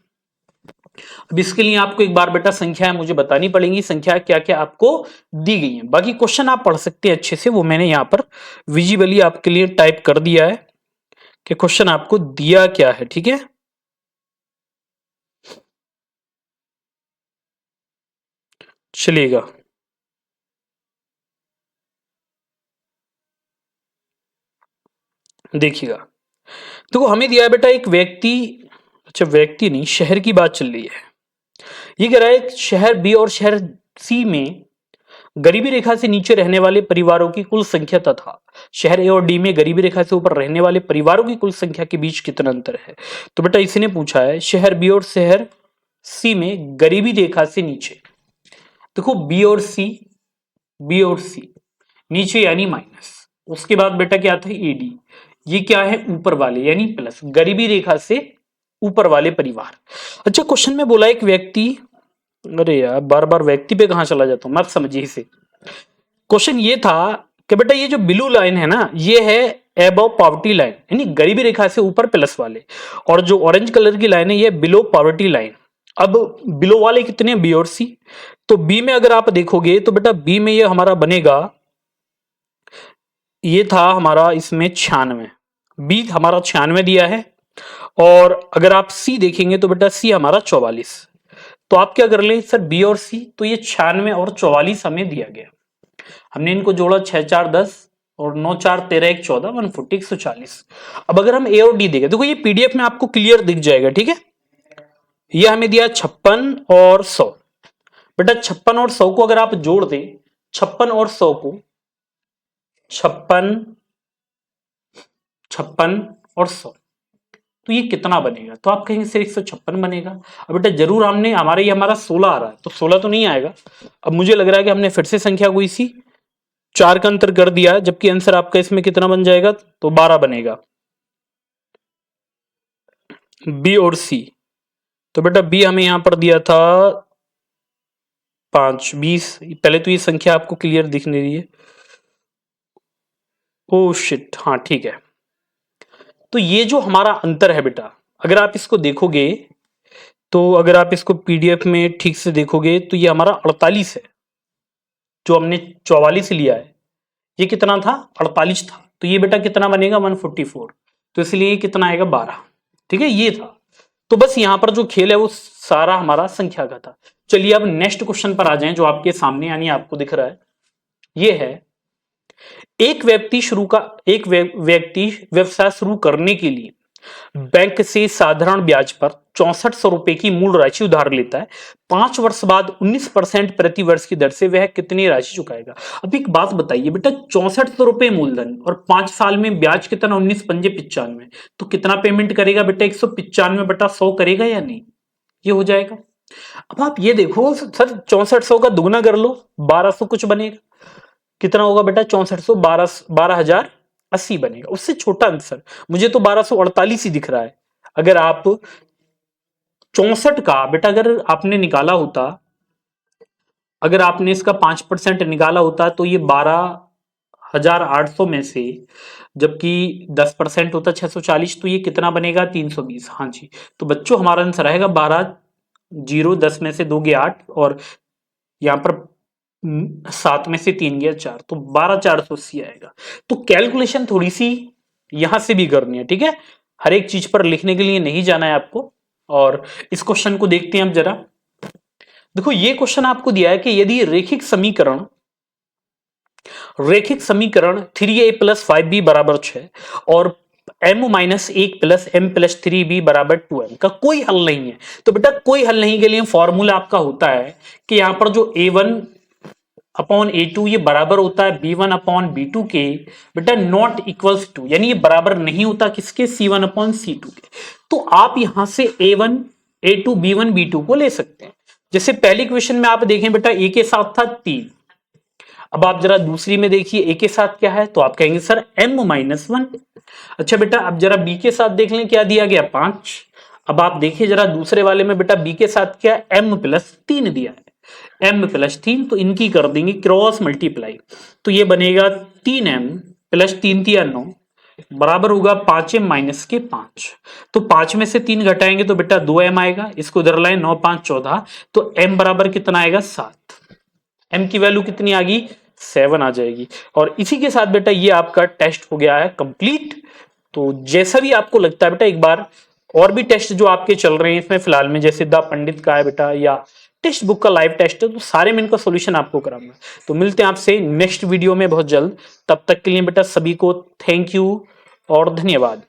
अब इसके लिए आपको एक बार बेटा संख्या मुझे बतानी पड़ेंगी, संख्या क्या क्या आपको दी गई है। बाकी क्वेश्चन आप पढ़ सकते हैं अच्छे से, वो मैंने यहाँ पर विजिबली आपके लिए टाइप कर दिया है कि क्वेश्चन आपको दिया क्या है, ठीक है। चलिएगा देखिएगा, तो हमें दिया है बेटा एक व्यक्ति, अच्छा व्यक्ति नहीं शहर की बात चल रही है। ये कह रहा है शहर बी और शहर सी में गरीबी रेखा से नीचे रहने वाले परिवारों की कुल संख्या तथा शहर ए और डी में गरीबी रेखा से ऊपर रहने वाले परिवारों की कुल संख्या के बीच कितना अंतर है। तो बेटा इसने पूछा है शहर बी और शहर सी में गरीबी रेखा से नीचे, देखो बी और सी नीचे यानी माइनस, उसके बाद बेटा क्या था? एडी, ये क्या है? ऊपर वाले यानी प्लस, गरीबी रेखा से ऊपर वाले परिवार। अच्छा क्वेश्चन में बोला एक व्यक्ति अरे यार बार बार व्यक्ति पे कहाँ चला जाता हूँ मैं, आप समझिए इसे। क्वेश्चन ये था कि बेटा ये जो ब्लू लाइन है ना, ये है एबव पॉवर्टी लाइन, यानी गरीबी रेखा से ऊपर प्लस वाले, और जो ऑरेंज कलर की लाइन है ये बिलो पॉवर्टी लाइन। अब बिलो वाले कितने, बी और सी। तो बी में अगर आप देखोगे तो बेटा बी में ये हमारा बनेगा, ये था हमारा इसमें 96, बी हमारा 96 दिया है। और अगर आप सी देखेंगे तो बेटा सी हमारा 44। तो आप क्या कर ले सर, बी और सी, तो ये 96 और 44 हमें दिया गया। हमने इनको जोड़ा, 6 4 10 और 9 4 13 1 14 140 140। अब अगर हम ए और डी देखें, देखो ये पीडीएफ में आपको क्लियर दिख जाएगा, ठीक है। ये हमें दिया 56 और 100। बेटा 56 और 100 को अगर आप जोड़ दें, 56 और 100 को, 56 56 और 100, तो ये कितना बनेगा, तो आप कहेंगे सर 156 बनेगा। अब बेटा जरूर हमने, हमारे ये हमारा 16 आ रहा है तो 16 तो नहीं आएगा। अब मुझे लग रहा है कि हमने फिर से संख्या को इसी 4 का अंतर कर दिया, जबकि आंसर आपका इसमें कितना बन जाएगा, तो 12 बनेगा, बी और सी। तो बेटा बी हमें यहां पर दिया था 5 20। पहले तो ये संख्या आपको क्लियर दिख नहीं रही है, ओ शिट, हाँ ठीक है। तो ये जो हमारा अंतर है बेटा, अगर आप इसको देखोगे, तो अगर आप इसको पीडीएफ में ठीक से देखोगे तो ये हमारा 48 है। जो हमने 44 लिया है, ये कितना था, 48 था। तो ये बेटा कितना बनेगा, 144। तो इसलिए ये कितना आएगा, 12। ठीक है, ये था। तो बस यहां पर जो खेल है वो सारा हमारा संख्या का था। चलिए अब नेक्स्ट क्वेश्चन पर आ जाएं, जो आपके सामने यानी आपको दिख रहा है। ये है, एक व्यक्ति व्यवसाय शुरू करने के लिए बैंक से साधारण ब्याज पर 6400 रुपए की मूल राशि उधार लेता है। 5 वर्ष बाद 19% प्रति वर्ष की दर से वह कितनी राशि चुकाएगा। अब एक बात बताइए बेटा, 6400 रुपए मूलधन और 5 साल में ब्याज कितना, 19 पंजे 95, तो कितना पेमेंट करेगा बेटा, 195 बटा 100 करेगा या नहीं, ये हो जाएगा। अब आप ये देखो सर, 6400 का दुगना कर लो, 1200 कुछ बनेगा, कितना होगा बेटा, 6400 12,080 बनेगा। उससे छोटा आंसर मुझे तो 1248 ही दिख रहा है। अगर आप 64 का बेटा अगर आपने निकाला होता, अगर आपने इसका 5% निकाला होता तो ये 12,800 में से, जबकि 10% होता 640, तो ये कितना बनेगा, 320। हाँ जी, तो बच्चों हमारा आंसर आएगा 12, 0 10 में से 2 गए 8, और यहां पर 7 में से 3 गया 4, तो 12,480 आएगा। तो कैलकुलेशन थोड़ी सी यहां से भी करनी है, ठीक है। हर एक चीज पर लिखने के लिए नहीं जाना है आपको। और इस क्वेश्चन को देखते हैं हम जरा। देखो ये क्वेश्चन आपको दिया है कि यदि रेखिक समीकरण 3a प्लस 5b बराबर 6 और m minus 1 plus m plus 3b बराबर 2m का कोई हल नहीं है, तो बेटा कोई हल नहीं के लिए फॉर्मूला आपका होता है कि यहां पर जो a1 अपॉन a2 ये बराबर होता है b1 अपॉन b2 के, बेटा नॉट इक्वल्स टू, यानी ये बराबर नहीं होता किसके, c1 अपॉन c2 के। तो आप यहां से a1 a2 b1 b2 को ले सकते हैं। जैसे पहली क्वेश्चन में आप देखें बेटा a के साथ था 3, अब आप जरा दूसरी में देखिए a के साथ क्या है, तो आप कहेंगे सर m माइनस 1। अच्छा बेटा अब जरा b के साथ देख लें, क्या दिया गया, 5। अब आप देखिए जरा दूसरे वाले में बेटा b के साथ क्या, m प्लस 3 दिया है, m प्लस 3, तो इनकी कर देंगे क्रॉस मल्टीप्लाई, तो ये बनेगा 3m प्लस 3 तिया 9 बराबर होगा 5m माइनस के 5। तो 5 में से 3 घटाएंगे तो बेटा 2m आएगा, इसको इधर लाए 9 5 14, तो m बराबर कितना आएगा, 7। m की वैल्यू कितनी आ गई, 7 आ जाएगी। और इसी के साथ बेटा ये आपका टेस्ट हो गया है कंप्लीट। तो जैसा भी आपको लगता है बेटा, एक बार और भी टेस्ट जो आपके चल रहे हैं इसमें फिलहाल में, जैसे द पंडित का है बेटा, या टेक्स्ट बुक का लाइव टेस्ट है, तो सारे में इनका सॉल्यूशन आपको कराऊंगा। तो मिलते हैं आपसे नेक्स्ट वीडियो में बहुत जल्द, तब तक के लिए बेटा सभी को थैंक यू और धन्यवाद।